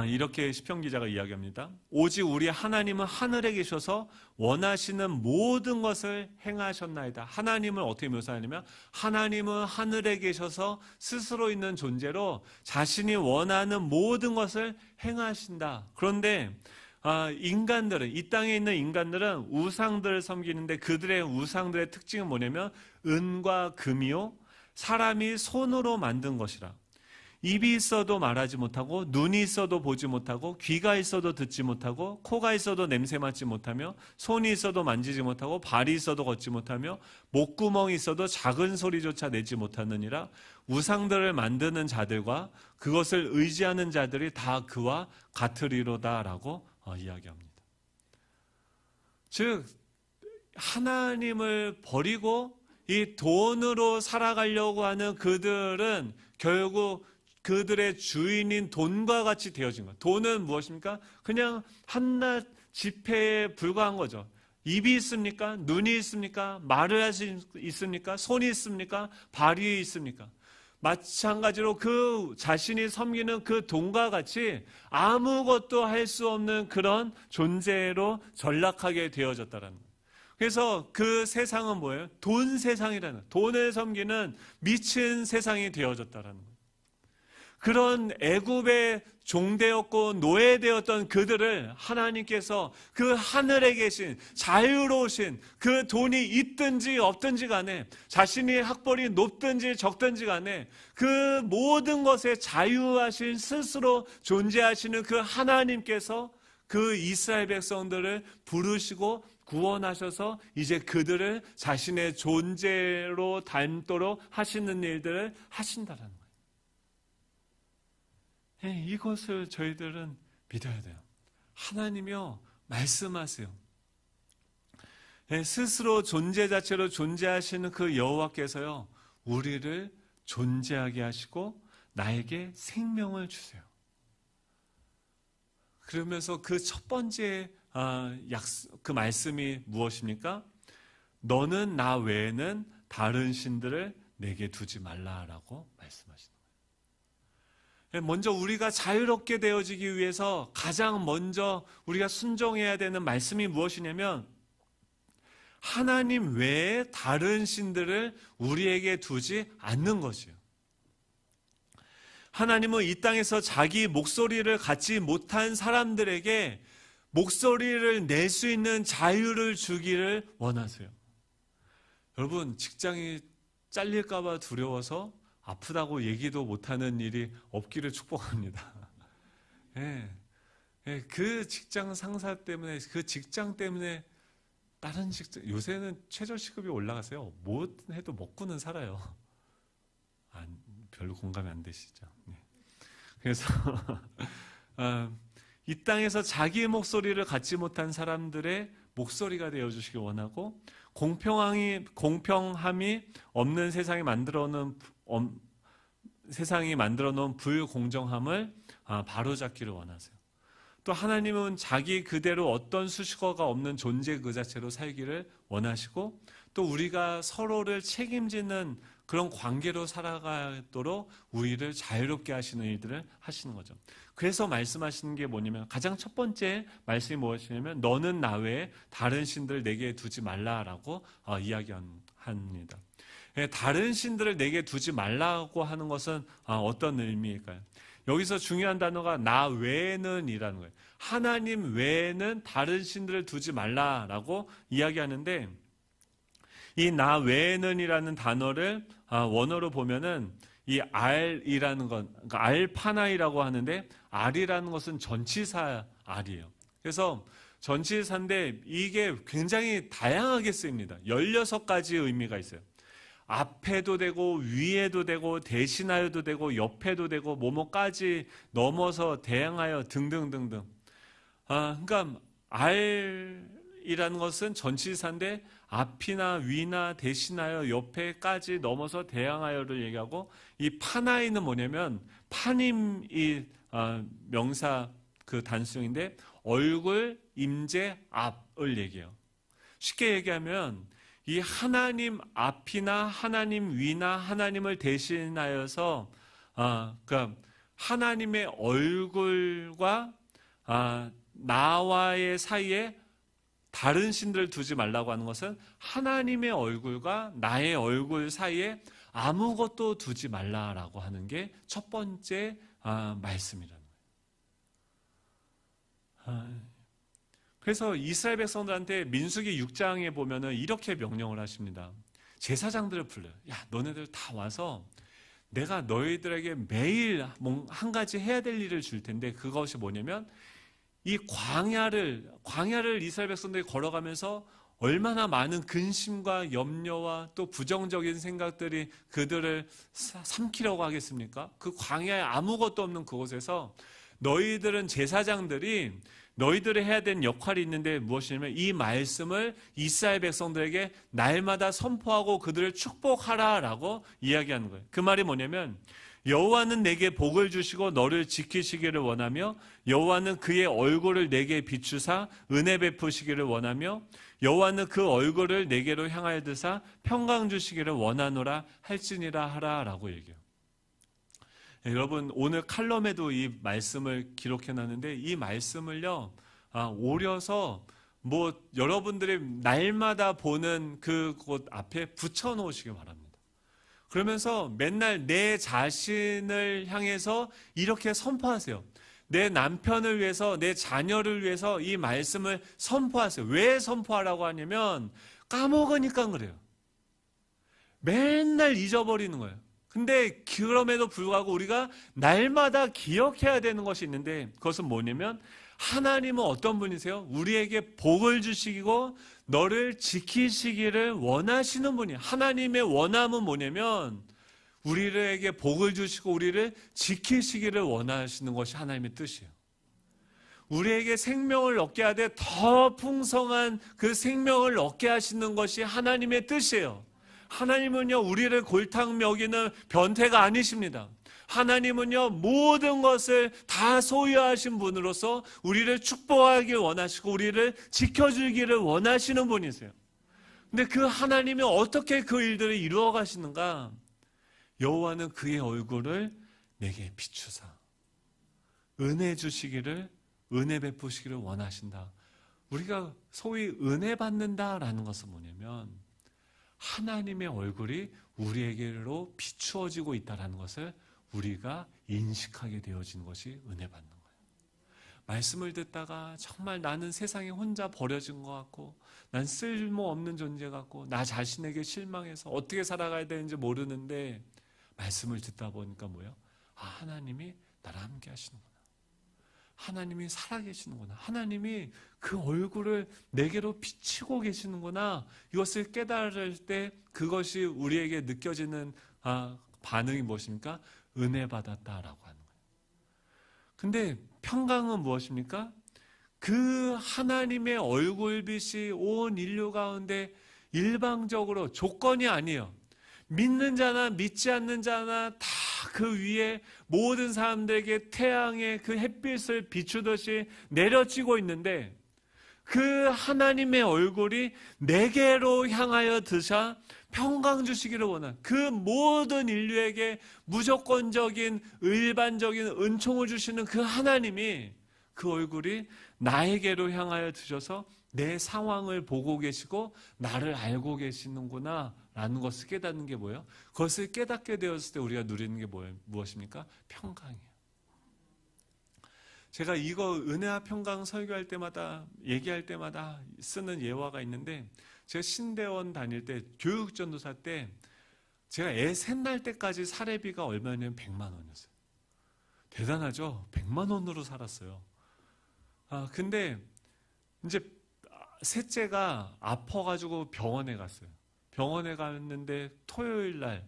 이렇게 시편 기자가 이야기합니다. 오직 우리 하나님은 하늘에 계셔서 원하시는 모든 것을 행하셨나이다. 하나님을 어떻게 묘사하냐면, 하나님은 하늘에 계셔서 스스로 있는 존재로 자신이 원하는 모든 것을 행하신다. 그런데 인간들은, 이 땅에 있는 인간들은 우상들을 섬기는데, 그들의 우상들의 특징은 뭐냐면 은과 금이요, 사람이 손으로 만든 것이라. 입이 있어도 말하지 못하고, 눈이 있어도 보지 못하고, 귀가 있어도 듣지 못하고, 코가 있어도 냄새 맡지 못하며, 손이 있어도 만지지 못하고, 발이 있어도 걷지 못하며, 목구멍이 있어도 작은 소리조차 내지 못하느니라. 우상들을 만드는 자들과 그것을 의지하는 자들이 다 그와 같으리로다라고 이야기합니다. 즉, 하나님을 버리고 이 돈으로 살아가려고 하는 그들은 결국 그들의 주인인 돈과 같이 되어진 거예요. 돈은 무엇입니까? 그냥 한낱 지폐에 불과한 거죠. 입이 있습니까? 눈이 있습니까? 말을 할 수 있습니까? 손이 있습니까? 발이 있습니까? 마찬가지로 그 자신이 섬기는 그 돈과 같이 아무것도 할 수 없는 그런 존재로 전락하게 되어졌다는 거예요. 그래서 그 세상은 뭐예요? 돈 세상이라는, 돈을 섬기는 미친 세상이 되어졌다는 거예요. 그런 애굽의 종되었고 노예되었던 그들을 하나님께서 그 하늘에 계신 자유로우신, 그 돈이 있든지 없든지 간에, 자신이 학벌이 높든지 적든지 간에 그 모든 것에 자유하신, 스스로 존재하시는 그 하나님께서 그 이스라엘 백성들을 부르시고 구원하셔서 이제 그들을 자신의 존재로 닮도록 하시는 일들을 하신다는 거예요. 이것을 저희들은 믿어야 돼요. 하나님이요, 말씀하세요. 스스로 존재 자체로 존재하시는 그 여호와께서요, 우리를 존재하게 하시고 나에게 생명을 주세요. 그러면서 그 첫 번째 그 말씀이 무엇입니까? 너는 나 외에는 다른 신들을 내게 두지 말라라고 말씀하시는 거예요. 먼저 우리가 자유롭게 되어지기 위해서 가장 먼저 우리가 순종해야 되는 말씀이 무엇이냐면, 하나님 외에 다른 신들을 우리에게 두지 않는 것이에요. 하나님은 이 땅에서 자기 목소리를 갖지 못한 사람들에게 목소리를 낼 수 있는 자유를 주기를 원하세요. 여러분, 직장이 잘릴까 봐 두려워서 아프다고 얘기도 못하는 일이 없기를 축복합니다. 그 직장 상사 때문에, 그 직장 때문에 다른 직장, 요새는 최저시급이 올라가세요. 뭐 해도 먹고는 살아요. 별로 공감이 안 되시죠? 그래서 이 땅에서 자기의 목소리를 갖지 못한 사람들의 목소리가 되어주시길 원하고, 공평함이 없는 세상이 만들어 놓은 불공정함을 바로잡기를 원하세요. 또 하나님은 자기 그대로 어떤 수식어가 없는 존재 그 자체로 살기를 원하시고, 또 우리가 서로를 책임지는 그런 관계로 살아가도록 우리를 자유롭게 하시는 일들을 하시는 거죠. 그래서 말씀하시는 게 뭐냐면, 가장 첫 번째 말씀이 무엇이냐면, 너는 나 외에 다른 신들 내게 두지 말라라고 이야기합니다. 다른 신들을 내게 두지 말라고 하는 것은 어떤 의미일까요? 여기서 중요한 단어가 나 외에는 이라는 거예요. 하나님 외에는 다른 신들을 두지 말라라고 이야기하는데, 이 나 외에는 이라는 단어를 원어로 보면은 이 R이라는 건, 그러니까 알파나이라고 하는데, R이라는 것은 전치사 R이에요. 그래서 전치사인데 이게 굉장히 다양하게 쓰입니다. 16가지의 의미가 있어요. 앞에도 되고, 위에도 되고, 대신하여도 되고, 옆에도 되고, 뭐뭐까지 넘어서 대항하여 등등등등. 그러니까 이라는 것은 전치사인데 앞이나 위나 대신하여 옆에까지 넘어서 대항하여를 얘기하고, 이 파나이는 뭐냐면 파님이 명사 그 단수인데 얼굴, 임재, 앞을 얘기해요. 쉽게 얘기하면 이 하나님 앞이나 하나님 위나 하나님을 대신하여서 그러니까 하나님의 얼굴과 나와의 사이에 다른 신들을 두지 말라고 하는 것은 하나님의 얼굴과 나의 얼굴 사이에 아무것도 두지 말라라고 하는 게 첫 번째 말씀이라는 거예요. 그래서 이스라엘 백성들한테 민수기 6장에 보면은 이렇게 명령을 하십니다. 제사장들을 불러요. 야, 너네들 다 와서 내가 너희들에게 매일 한 가지 해야 될 일을 줄 텐데, 그것이 뭐냐면 이 광야를 이스라엘 백성들이 걸어가면서 얼마나 많은 근심과 염려와 또 부정적인 생각들이 그들을 삼키려고 하겠습니까? 그 광야에 아무것도 없는 그곳에서 너희들은 제사장들이 너희들이 해야 되는 역할이 있는데 무엇이냐면 이 말씀을 이스라엘 백성들에게 날마다 선포하고 그들을 축복하라라고 이야기하는 거예요. 그 말이 뭐냐면 여호와는 내게 복을 주시고 너를 지키시기를 원하며 여호와는 그의 얼굴을 내게 비추사 은혜 베푸시기를 원하며 여호와는 그 얼굴을 내게로 향하여 드사 평강 주시기를 원하노라 할지니라 하라라고 얘기해요. 여러분, 오늘 칼럼에도 이 말씀을 기록해 놨는데 이 말씀을요 오려서 여러분들이 날마다 보는 그곳 앞에 붙여 놓으시기 바랍니다. 그러면서 맨날 내 자신을 향해서 이렇게 선포하세요. 내 남편을 위해서, 내 자녀를 위해서 이 말씀을 선포하세요. 왜 선포하라고 하냐면 까먹으니까 그래요. 맨날 잊어버리는 거예요. 근데 그럼에도 불구하고 우리가 날마다 기억해야 되는 것이 있는데, 그것은 뭐냐면 하나님은 어떤 분이세요? 우리에게 복을 주시고 너를 지키시기를 원하시는 분이에요. 하나님의 원함은 뭐냐면 우리에게 복을 주시고 우리를 지키시기를 원하시는 것이 하나님의 뜻이에요. 우리에게 생명을 얻게 하되 더 풍성한 그 생명을 얻게 하시는 것이 하나님의 뜻이에요. 하나님은요 우리를 골탕 먹이는 변태가 아니십니다. 하나님은요 모든 것을 다 소유하신 분으로서 우리를 축복하길 원하시고 우리를 지켜주기를 원하시는 분이세요. 근데 그 하나님이 어떻게 그 일들을 이루어 가시는가? 여호와는 그의 얼굴을 내게 비추사 은혜 주시기를, 은혜 베푸시기를 원하신다. 우리가 소위 은혜 받는다라는 것은 뭐냐면 하나님의 얼굴이 우리에게로 비추어지고 있다는 것을 우리가 인식하게 되어지는 것이 은혜 받는 거예요. 말씀을 듣다가 정말 나는 세상에 혼자 버려진 것 같고 난 쓸모없는 존재 같고 나 자신에게 실망해서 어떻게 살아가야 되는지 모르는데 말씀을 듣다 보니까 뭐예요? 하나님이 나랑 함께 하시는구나. 하나님이 살아계시는구나. 하나님이 그 얼굴을 내게로 비치고 계시는구나. 이것을 깨달을 때 그것이 우리에게 느껴지는 반응이 무엇입니까? 은혜 받았다라고 하는 거예요. 근데 평강은 무엇입니까? 그 하나님의 얼굴빛이 온 인류 가운데 일방적으로 조건이 아니에요. 믿는 자나 믿지 않는 자나 다 그 위에 모든 사람들에게 태양의 그 햇빛을 비추듯이 내려지고 있는데 그 하나님의 얼굴이 내게로 향하여 드사 평강 주시기를 원한 그 모든 인류에게 무조건적인 일반적인 은총을 주시는 그 하나님이 그 얼굴이 나에게로 향하여 드셔서 내 상황을 보고 계시고 나를 알고 계시는구나 라는 것을 깨닫는 게 뭐예요? 그것을 깨닫게 되었을 때 우리가 누리는 게 무엇입니까? 평강이에요. 제가 이거 은혜와 평강 설교할 때마다 얘기할 때마다 쓰는 예화가 있는데 제가 신대원 다닐 때 교육전도사 때 제가 애 셋 날 때까지 사례비가 얼마냐면 100만 원이었어요. 대단하죠? 100만 원으로 살았어요. 근데 이제 셋째가 아파가지고 병원에 갔어요. 병원에 갔는데 토요일 날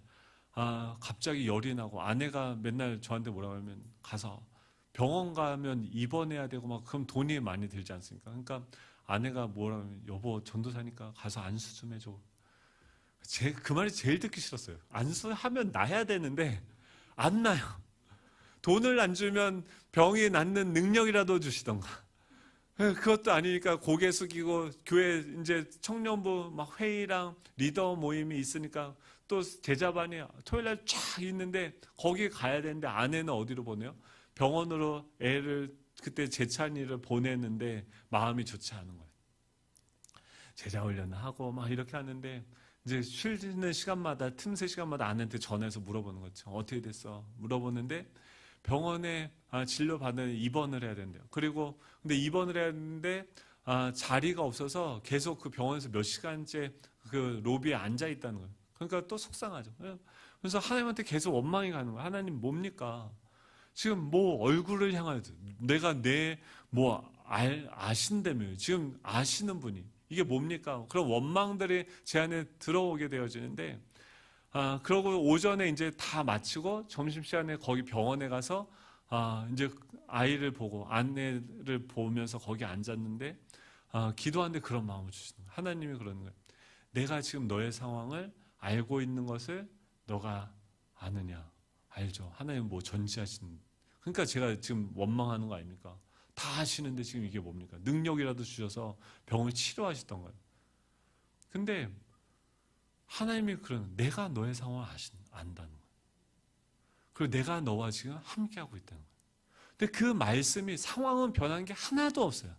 갑자기 열이 나고 아내가 맨날 저한테 뭐라고 하면 가서 병원 가면 입원해야 되고 막 그럼 돈이 많이 들지 않습니까? 그러니까 아내가 뭐라면 여보 전도사니까 가서 안수 좀 해줘. 그 말이 제일 듣기 싫었어요. 안수하면 나야 되는데 안 나요. 돈을 안 주면 병이 낫는 능력이라도 주시던가. 그것도 아니니까 고개 숙이고 교회 이제 청년부 막 회의랑 리더 모임이 있으니까 또 제자반이 토요일날 쫙 있는데 거기 가야 되는데 아내는 어디로 보내요? 병원으로 애를 그때 재찬이를 보냈는데 마음이 좋지 않은 거예요. 제자 훈련을 하고 막 이렇게 하는데 이제 쉬는 시간마다 틈새 시간마다 아내한테 전화해서 물어보는 거죠. 어떻게 됐어? 물어보는데 병원에 진료받는 입원을 해야 된대요. 그리고 근데 입원을 해야 되는데 자리가 없어서 계속 그 병원에서 몇 시간째 그 로비에 앉아 있다는 거예요. 그러니까 또 속상하죠. 그래서 하나님한테 계속 원망이 가는 거예요. 하나님 뭡니까? 지금 뭐 얼굴을 향하여 내가 아신다며요. 지금 아시는 분이 이게 뭡니까? 그런 원망들이 제 안에 들어오게 되어지는데 그러고 오전에 이제 다 마치고 점심시간에 거기 병원에 가서 이제 아이를 보고 아내를 보면서 거기 앉았는데 기도하는데 그런 마음을 주시는 거예요. 하나님이 그러는 거예요. 내가 지금 너의 상황을 알고 있는 것을 너가 아느냐? 알죠. 하나님 뭐 전지하시는. 그러니까 제가 지금 원망하는 거 아닙니까? 다 아시는데 지금 이게 뭡니까? 능력이라도 주셔서 병을 치료하셨던 거예요. 근데 하나님이 그러는 내가 너의 상황을 안다는 거예요. 그리고 내가 너와 지금 함께하고 있다는 거예요. 근데 그 말씀이 상황은 변한 게 하나도 없어요.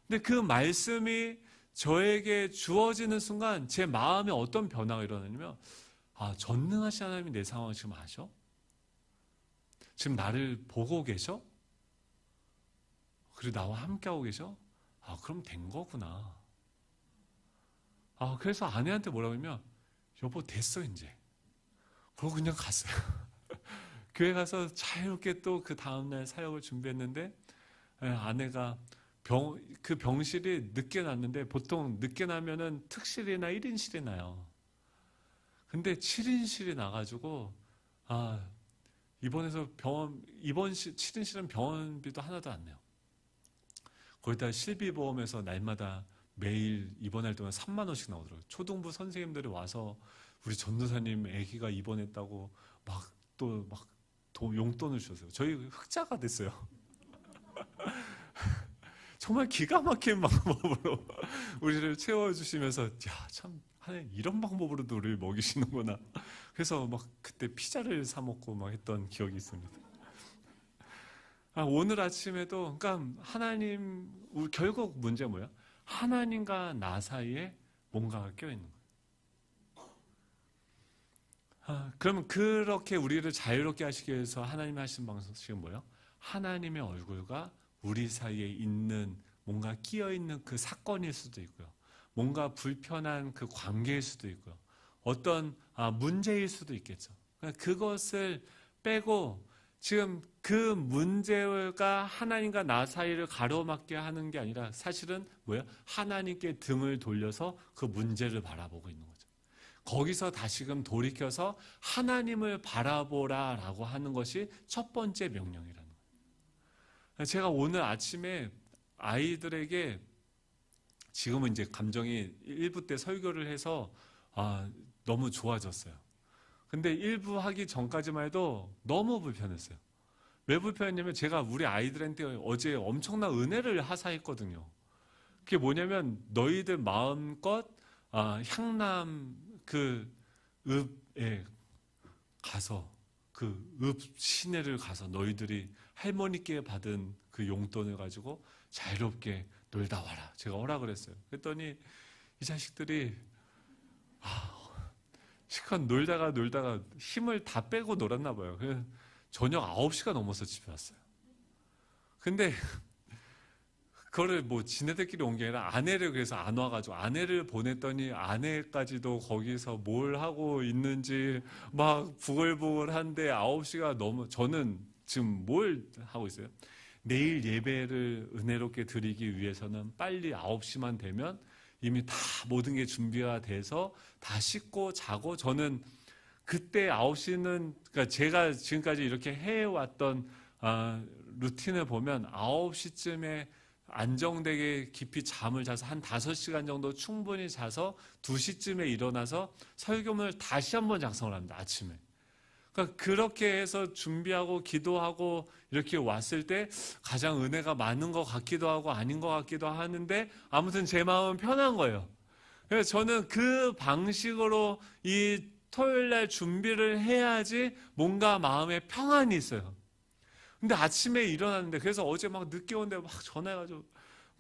근데 그 말씀이 저에게 주어지는 순간 제 마음에 어떤 변화가 일어나냐면 전능하신 하나님이 내 상황을 지금 아셔? 지금 나를 보고 계셔? 그리고 나와 함께하고 계셔? 그럼 된 거구나. 그래서 아내한테 뭐라고 하면 여보 됐어 이제. 그러고 그냥 갔어요. 교회 가서 자유롭게 또 그 다음날 사역을 준비했는데 아내가 그 병실이 늦게 났는데 보통 늦게 나면은 특실이나 1인실이 나요. 근데 7인실이 나가지고 입원해서 입원 7인실은 병원비도 하나도 안 내요. 거기다 실비보험에서 날마다 매일 입원할 동안 3만 원씩 나오더라고요. 초등부 선생님들이 와서 우리 전도사님 아기가 입원했다고 용돈을 주셨어요. 저희 흑자가 됐어요. 정말 기가 막힌 방법으로 우리를 채워주시면서 참 하나님 이런 방법으로도 우리를 먹이시는구나. 그래서 그때 피자를 사 먹고 했던 기억이 있습니다. 오늘 아침에도 그러니까 결국 문제가 뭐야? 하나님과 나 사이에 뭔가가 껴있는 거예요. 그러면 그렇게 우리를 자유롭게 하시기 위해서 하나님이 하신 방식은 뭐예요? 하나님의 얼굴과 우리 사이에 있는 뭔가 끼어있는 그 사건일 수도 있고요. 뭔가 불편한 그 관계일 수도 있고요. 어떤 문제일 수도 있겠죠. 그것을 빼고 지금 그 문제가 하나님과 나 사이를 가로막게 하는 게 아니라 사실은 뭐예요? 하나님께 등을 돌려서 그 문제를 바라보고 있는 거죠. 거기서 다시금 돌이켜서 하나님을 바라보라라고 하는 것이 첫 번째 명령이라는 거예요. 제가 오늘 아침에 아이들에게 지금은 이제 감정이 1부 때 설교를 해서 너무 좋아졌어요. 근데 1부 하기 전까지만 해도 너무 불편했어요. 왜 불편했냐면 제가 우리 아이들한테 어제 엄청난 은혜를 하사했거든요. 그게 뭐냐면 너희들 마음껏 향남 그 읍에 가서 그 읍 시내를 가서 너희들이 할머니께 받은 그 용돈을 가지고 자유롭게 놀다 와라. 제가 허락을 했어요. 그랬더니 이 자식들이 실컷 놀다가 힘을 다 빼고 놀았나 봐요. 그래서 저녁 9시가 넘어서 집에 왔어요. 근데 그거를 지네들끼리 온 게 아니라 아내를 그래서 안 와가지고 아내를 보냈더니 아내까지도 거기서 뭘 하고 있는지 부글부글한데 9시가 넘어. 저는 지금 뭘 하고 있어요? 내일 예배를 은혜롭게 드리기 위해서는 빨리 9시만 되면 이미 다 모든 게 준비가 돼서 다 씻고 자고 저는 그때 9시는 그러니까 제가 지금까지 이렇게 해왔던 루틴을 보면 9시쯤에 안정되게 깊이 잠을 자서 한 5시간 정도 충분히 자서 2시쯤에 일어나서 설교문을 다시 한번 작성을 합니다. 아침에. 그러니까 그렇게 해서 준비하고 기도하고 이렇게 왔을 때 가장 은혜가 많은 것 같기도 하고 아닌 것 같기도 하는데 아무튼 제 마음은 편한 거예요. 그래서 저는 그 방식으로 이 토요일날 준비를 해야지 뭔가 마음에 평안이 있어요. 근데 아침에 일어났는데, 그래서 어제 막 늦게 오는데 막 전화해가지고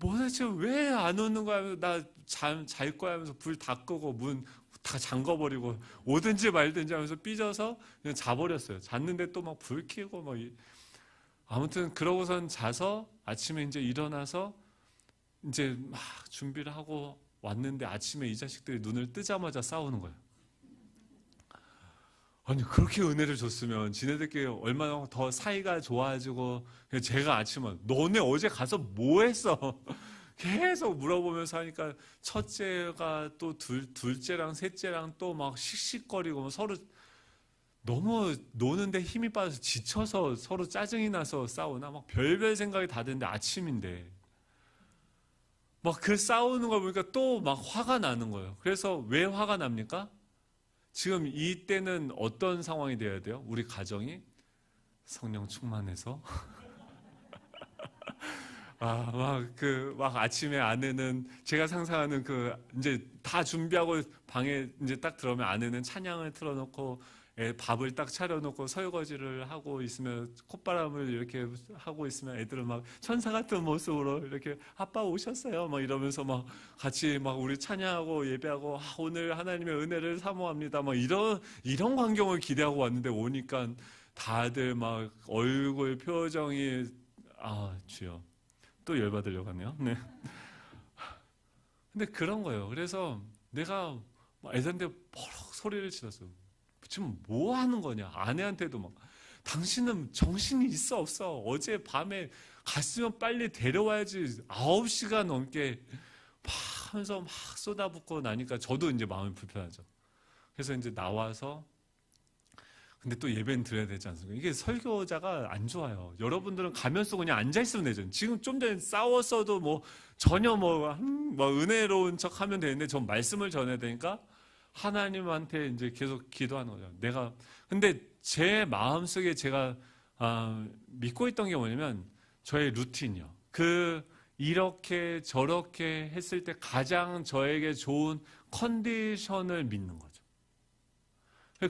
뭐 대체 왜 안 오는 거야 하면서 나 잘 거야 하면서 불 다 끄고 문 다 잠궈버리고 오든지 말든지 하면서 삐져서 그냥 자버렸어요. 잤는데 또 막 불 켜고 뭐 아무튼 그러고선 자서 아침에 이제 일어나서 이제 막 준비를 하고 왔는데 아침에 이 자식들이 눈을 뜨자마자 싸우는 거예요. 아니 그렇게 은혜를 줬으면 지네들끼리 얼마나 더 사이가 좋아지고, 제가 아침에 너네 어제 가서 뭐 했어? 계속 물어보면서 하니까 첫째가 또 둘째랑 셋째랑 또 막 씩씩거리고 서로 너무 노는데 힘이 빠져서 지쳐서 서로 짜증이 나서 싸우나 막 별별 생각이 다 드는데 아침인데 막 그 싸우는 걸 보니까 또 막 화가 나는 거예요. 그래서 왜 화가 납니까? 지금 이때는 어떤 상황이 되어야 돼요? 우리 가정이 성령 충만해서 막 아침에 아내는 제가 상상하는 이제 다 준비하고 방에 이제 딱 들어오면 아내는 찬양을 틀어놓고 밥을 딱 차려놓고 설거지를 하고 있으면 콧바람을 이렇게 하고 있으면 애들은 막 천사 같은 모습으로 이렇게 아빠 오셨어요 막 이러면서 막 같이 막 우리 찬양하고 예배하고 오늘 하나님의 은혜를 사모합니다 막 이런 광경을 기대하고 왔는데 오니까 다들 막 얼굴 표정이 주여 또 열받으려고 하네요. 네. 근데 그런 거예요. 그래서 내가 애들한테 버럭 소리를 질렀어요. 지금 뭐 하는 거냐? 아내한테도 막 당신은 정신이 있어 없어? 어제 밤에 갔으면 빨리 데려와야지 9시간 넘게 막 하면서 막 쏟아붓고 나니까 저도 이제 마음이 불편하죠. 그래서 이제 나와서 근데 또 예배는 드려야 되지 않습니까? 이게 설교자가 안 좋아요. 여러분들은 가면 쓰고 그냥 앉아있으면 되죠. 지금 좀 전에 싸웠어도 뭐 전혀 뭐 은혜로운 척 하면 되는데 전 말씀을 전해야 되니까 하나님한테 이제 계속 기도하는 거죠. 근데 제 마음속에 제가 믿고 있던 게 뭐냐면 저의 루틴이요. 이렇게 저렇게 했을 때 가장 저에게 좋은 컨디션을 믿는 거죠.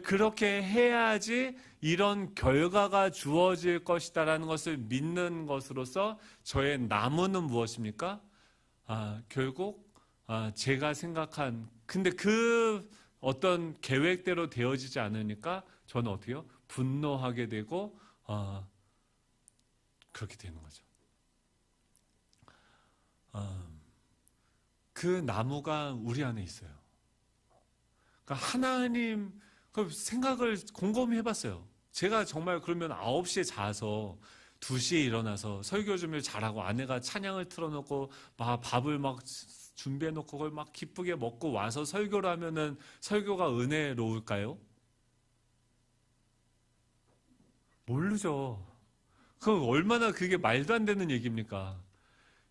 그렇게 해야지 이런 결과가 주어질 것이다라는 것을 믿는 것으로서 저의 나무는 무엇입니까? 결국 제가 생각한 근데 어떤 계획대로 되어지지 않으니까 저는 어떻게 해요? 분노하게 되고 그렇게 되는 거죠. 그 나무가 우리 안에 있어요. 그러니까 하나님 생각을 곰곰이 해봤어요. 제가 정말 그러면 9시에 자서 2시에 일어나서 설교 준비를 잘하고 아내가 찬양을 틀어놓고 막 밥을 막 준비해놓고 그걸 막 기쁘게 먹고 와서 설교를 하면은 설교가 은혜로울까요? 모르죠. 얼마나 그게 말도 안 되는 얘기입니까?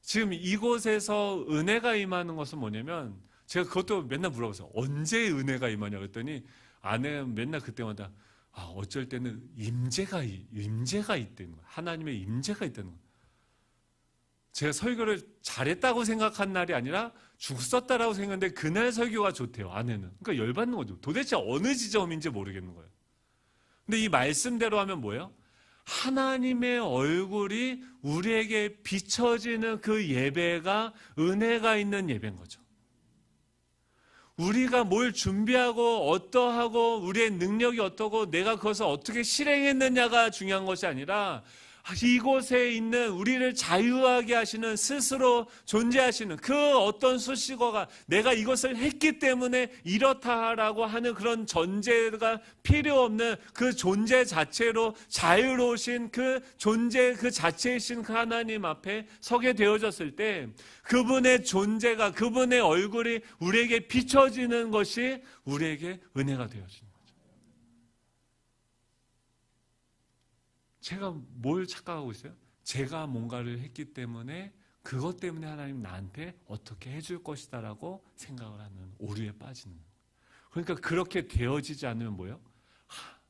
지금 이곳에서 은혜가 임하는 것은 뭐냐면 제가 그것도 맨날 물어봤어요. 언제 은혜가 임하냐 그랬더니 아내는 맨날 그때마다 어쩔 때는 임재가 있다는 거예요. 하나님의 임재가 있다는 거예요. 제가 설교를 잘했다고 생각한 날이 아니라 죽었다라고 생각했는데 그날 설교가 좋대요. 아내는. 그러니까 열받는 거죠. 도대체 어느 지점인지 모르겠는 거예요. 근데 이 말씀대로 하면 뭐예요? 하나님의 얼굴이 우리에게 비춰지는 그 예배가 은혜가 있는 예배인 거죠. 우리가 뭘 준비하고 어떠하고 우리의 능력이 어떠고 내가 그것을 어떻게 실행했느냐가 중요한 것이 아니라 이곳에 있는 우리를 자유하게 하시는 스스로 존재하시는 그 어떤 수식어가 내가 이것을 했기 때문에 이렇다라고 하는 그런 전제가 필요 없는 그 존재 자체로 자유로우신 그 존재 그 자체이신 그 하나님 앞에 서게 되어졌을 때 그분의 존재가 그분의 얼굴이 우리에게 비춰지는 것이 우리에게 은혜가 되어지는 거죠. 제가 뭘 착각하고 있어요? 제가 뭔가를 했기 때문에 그것 때문에 하나님 나한테 어떻게 해줄 것이다 라고 생각을 하는 오류에 빠지는 거예요. 그러니까 그렇게 되어지지 않으면 뭐예요?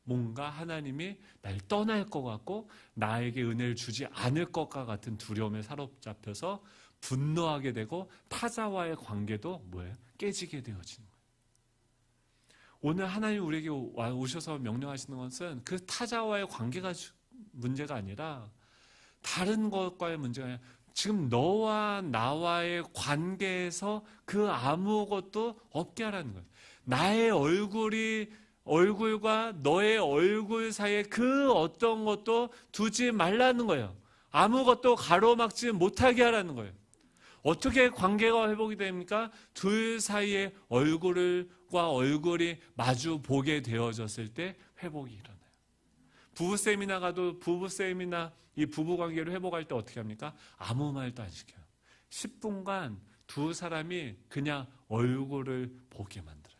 뭔가 하나님이 날 떠날 것 같고 나에게 은혜를 주지 않을 것과 같은 두려움에 사로잡혀서 분노하게 되고 타자와의 관계도 뭐예요? 깨지게 되어지는 거예요. 오늘 하나님 우리에게 오셔서 명령하시는 것은 그 타자와의 관계가 문제가 아니라 다른 것과의 문제가 아니라 지금 너와 나와의 관계에서 그 아무것도 없게 하라는 거예요. 나의 얼굴과 너의 얼굴 사이에 그 어떤 것도 두지 말라는 거예요. 아무것도 가로막지 못하게 하라는 거예요. 어떻게 관계가 회복이 됩니까? 둘 사이에 얼굴과 얼굴이 마주 보게 되어졌을 때 회복이 일어나요. 부부 세미나 가도 이 부부 관계를 회복할 때 어떻게 합니까? 아무 말도 안 시켜요. 10분간 두 사람이 그냥 얼굴을 보게 만들어요.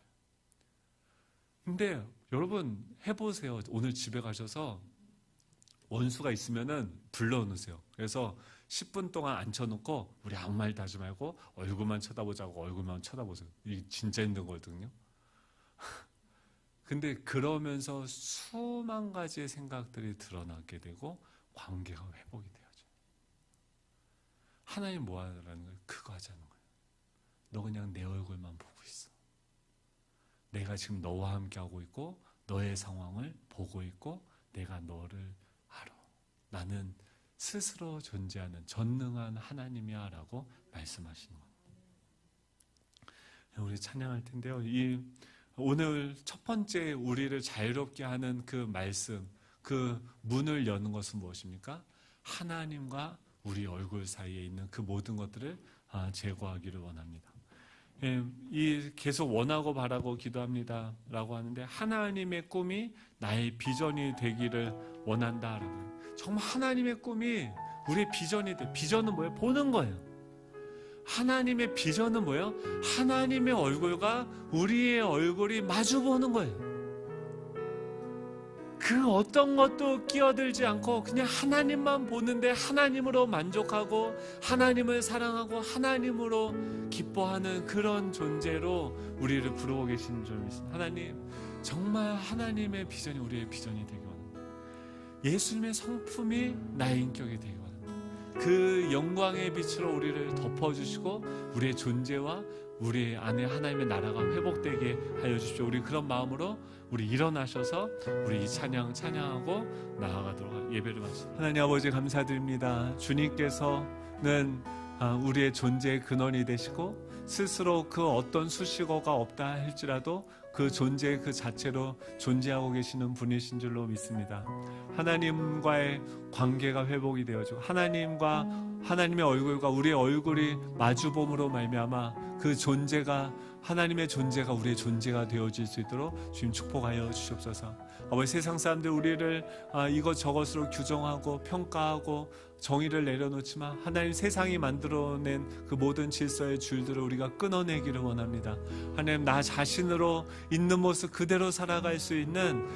근데 여러분 해보세요. 오늘 집에 가셔서 원수가 있으면은 불러놓으세요. 그래서 10분 동안 앉혀놓고 우리 아무 말도 하지 말고 얼굴만 쳐다보자고 얼굴만 쳐다보세요. 이게 진짜 힘든 거거든요. 근데 그러면서 수만 가지의 생각들이 드러나게 되고 관계가 회복이 되어져. 하나님 뭐 하라는 거예요? 그거 하자는 거예요. 너 그냥 내 얼굴만 보고 있어. 내가 지금 너와 함께 하고 있고 너의 상황을 보고 있고 내가 너를 알아. 나는 스스로 존재하는 전능한 하나님이야 라고 말씀하시는 겁니다. 우리 찬양할 텐데요. 오늘 첫 번째 우리를 자유롭게 하는 그 말씀, 그 문을 여는 것은 무엇입니까? 하나님과 우리 얼굴 사이에 있는 그 모든 것들을 제거하기를 원합니다. 계속 원하고 바라고 기도합니다 라고 하는데 하나님의 꿈이 나의 비전이 되기를 원한다라고. 정말 하나님의 꿈이 우리의 비전이 돼. 비전은 뭐예요? 보는 거예요. 하나님의 비전은 뭐예요? 하나님의 얼굴과 우리의 얼굴이 마주 보는 거예요. 그 어떤 것도 끼어들지 않고 그냥 하나님만 보는데 하나님으로 만족하고 하나님을 사랑하고 하나님으로 기뻐하는 그런 존재로 우리를 부르고 계신 줄 믿습니다. 하나님, 정말 하나님의 비전이 우리의 비전이 되기 원합니다. 예수님의 성품이 나의 인격이 되기 원합니다. 그 영광의 빛으로 우리를 덮어주시고 우리의 존재와 우리 안에 하나님의 나라가 회복되게 하여 주십시오. 우리 그런 마음으로 우리 일어나셔서 우리 이 찬양하고 나아가도록 예배를 마칩니다. 하나님 아버지 감사드립니다. 주님께서는 우리의 존재의 근원이 되시고 스스로 그 어떤 수식어가 없다 할지라도 그 존재 그 자체로 존재하고 계시는 분이신 줄로 믿습니다. 하나님과의 관계가 회복이 되어지고 하나님의 얼굴과 우리의 얼굴이 마주봄으로 말미암아 그 존재가 하나님의 존재가 우리의 존재가 되어질 수 있도록 주님 축복하여 주시옵소서. 아버지 세상 사람들 우리를 이것저것으로 규정하고 평가하고 정의를 내려놓지만 하나님 세상이 만들어낸 그 모든 질서의 줄들을 우리가 끊어내기를 원합니다. 하나님 나 자신으로 있는 모습 그대로 살아갈 수 있는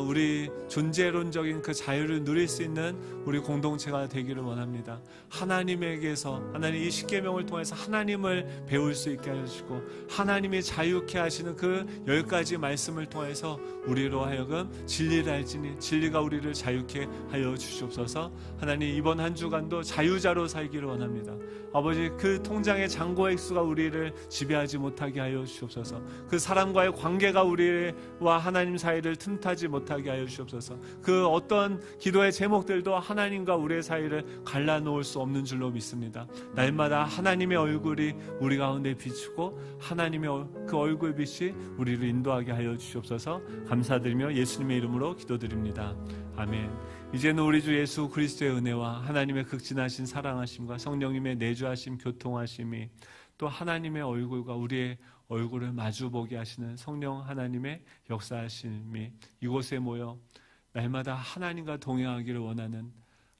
우리 존재론적인 그 자유를 누릴 수 있는 우리 공동체가 되기를 원합니다. 하나님에게서 하나님 이 십계명을 통해서 하나님을 배울 수 있게 하시고 하나님이 자유케 하시는 그 10가지 말씀을 통해서 우리로 하여금 진리를 알지니 진리가 우리를 자유케 하여 주시옵소서. 하나님 이번 한 주간도 자유자로 살기를 원합니다. 아버지 그 통장의 잔고 액수가 우리를 지배하지 못하게 하여 주시옵소서. 그 사람과의 관계가 우리와 하나님 사이를 틈타지 못하게 하여 주시옵소서. 그 어떤 기도의 제목들도 하나님과 우리의 사이를 갈라놓을 수 없는 줄로 믿습니다. 날마다 하나님의 얼굴이 우리 가운데 비추고 하나님의 그 얼굴빛이 우리를 인도하게 하여 주시옵소서. 감사드리며 예수님의 이름으로 기도드립니다. 아멘. 이제는 우리 주 예수 그리스도의 은혜와 하나님의 극진하신 사랑하심과 성령님의 내주하심 교통하심이 또 하나님의 얼굴과 우리의 얼굴을 마주보게 하시는 성령 하나님의 역사하심이 이곳에 모여 날마다 하나님과 동행하기를 원하는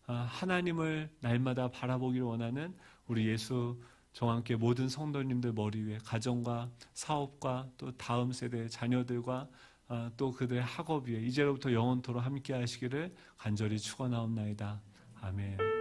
하나님을 날마다 바라보기를 원하는 우리 예수 저와 함께 모든 성도님들 머리 위에 가정과 사업과 또 다음 세대의 자녀들과 또 그들의 학업 위에 이제로부터 영원토록 함께 하시기를 간절히 축원하옵나이다. 아멘.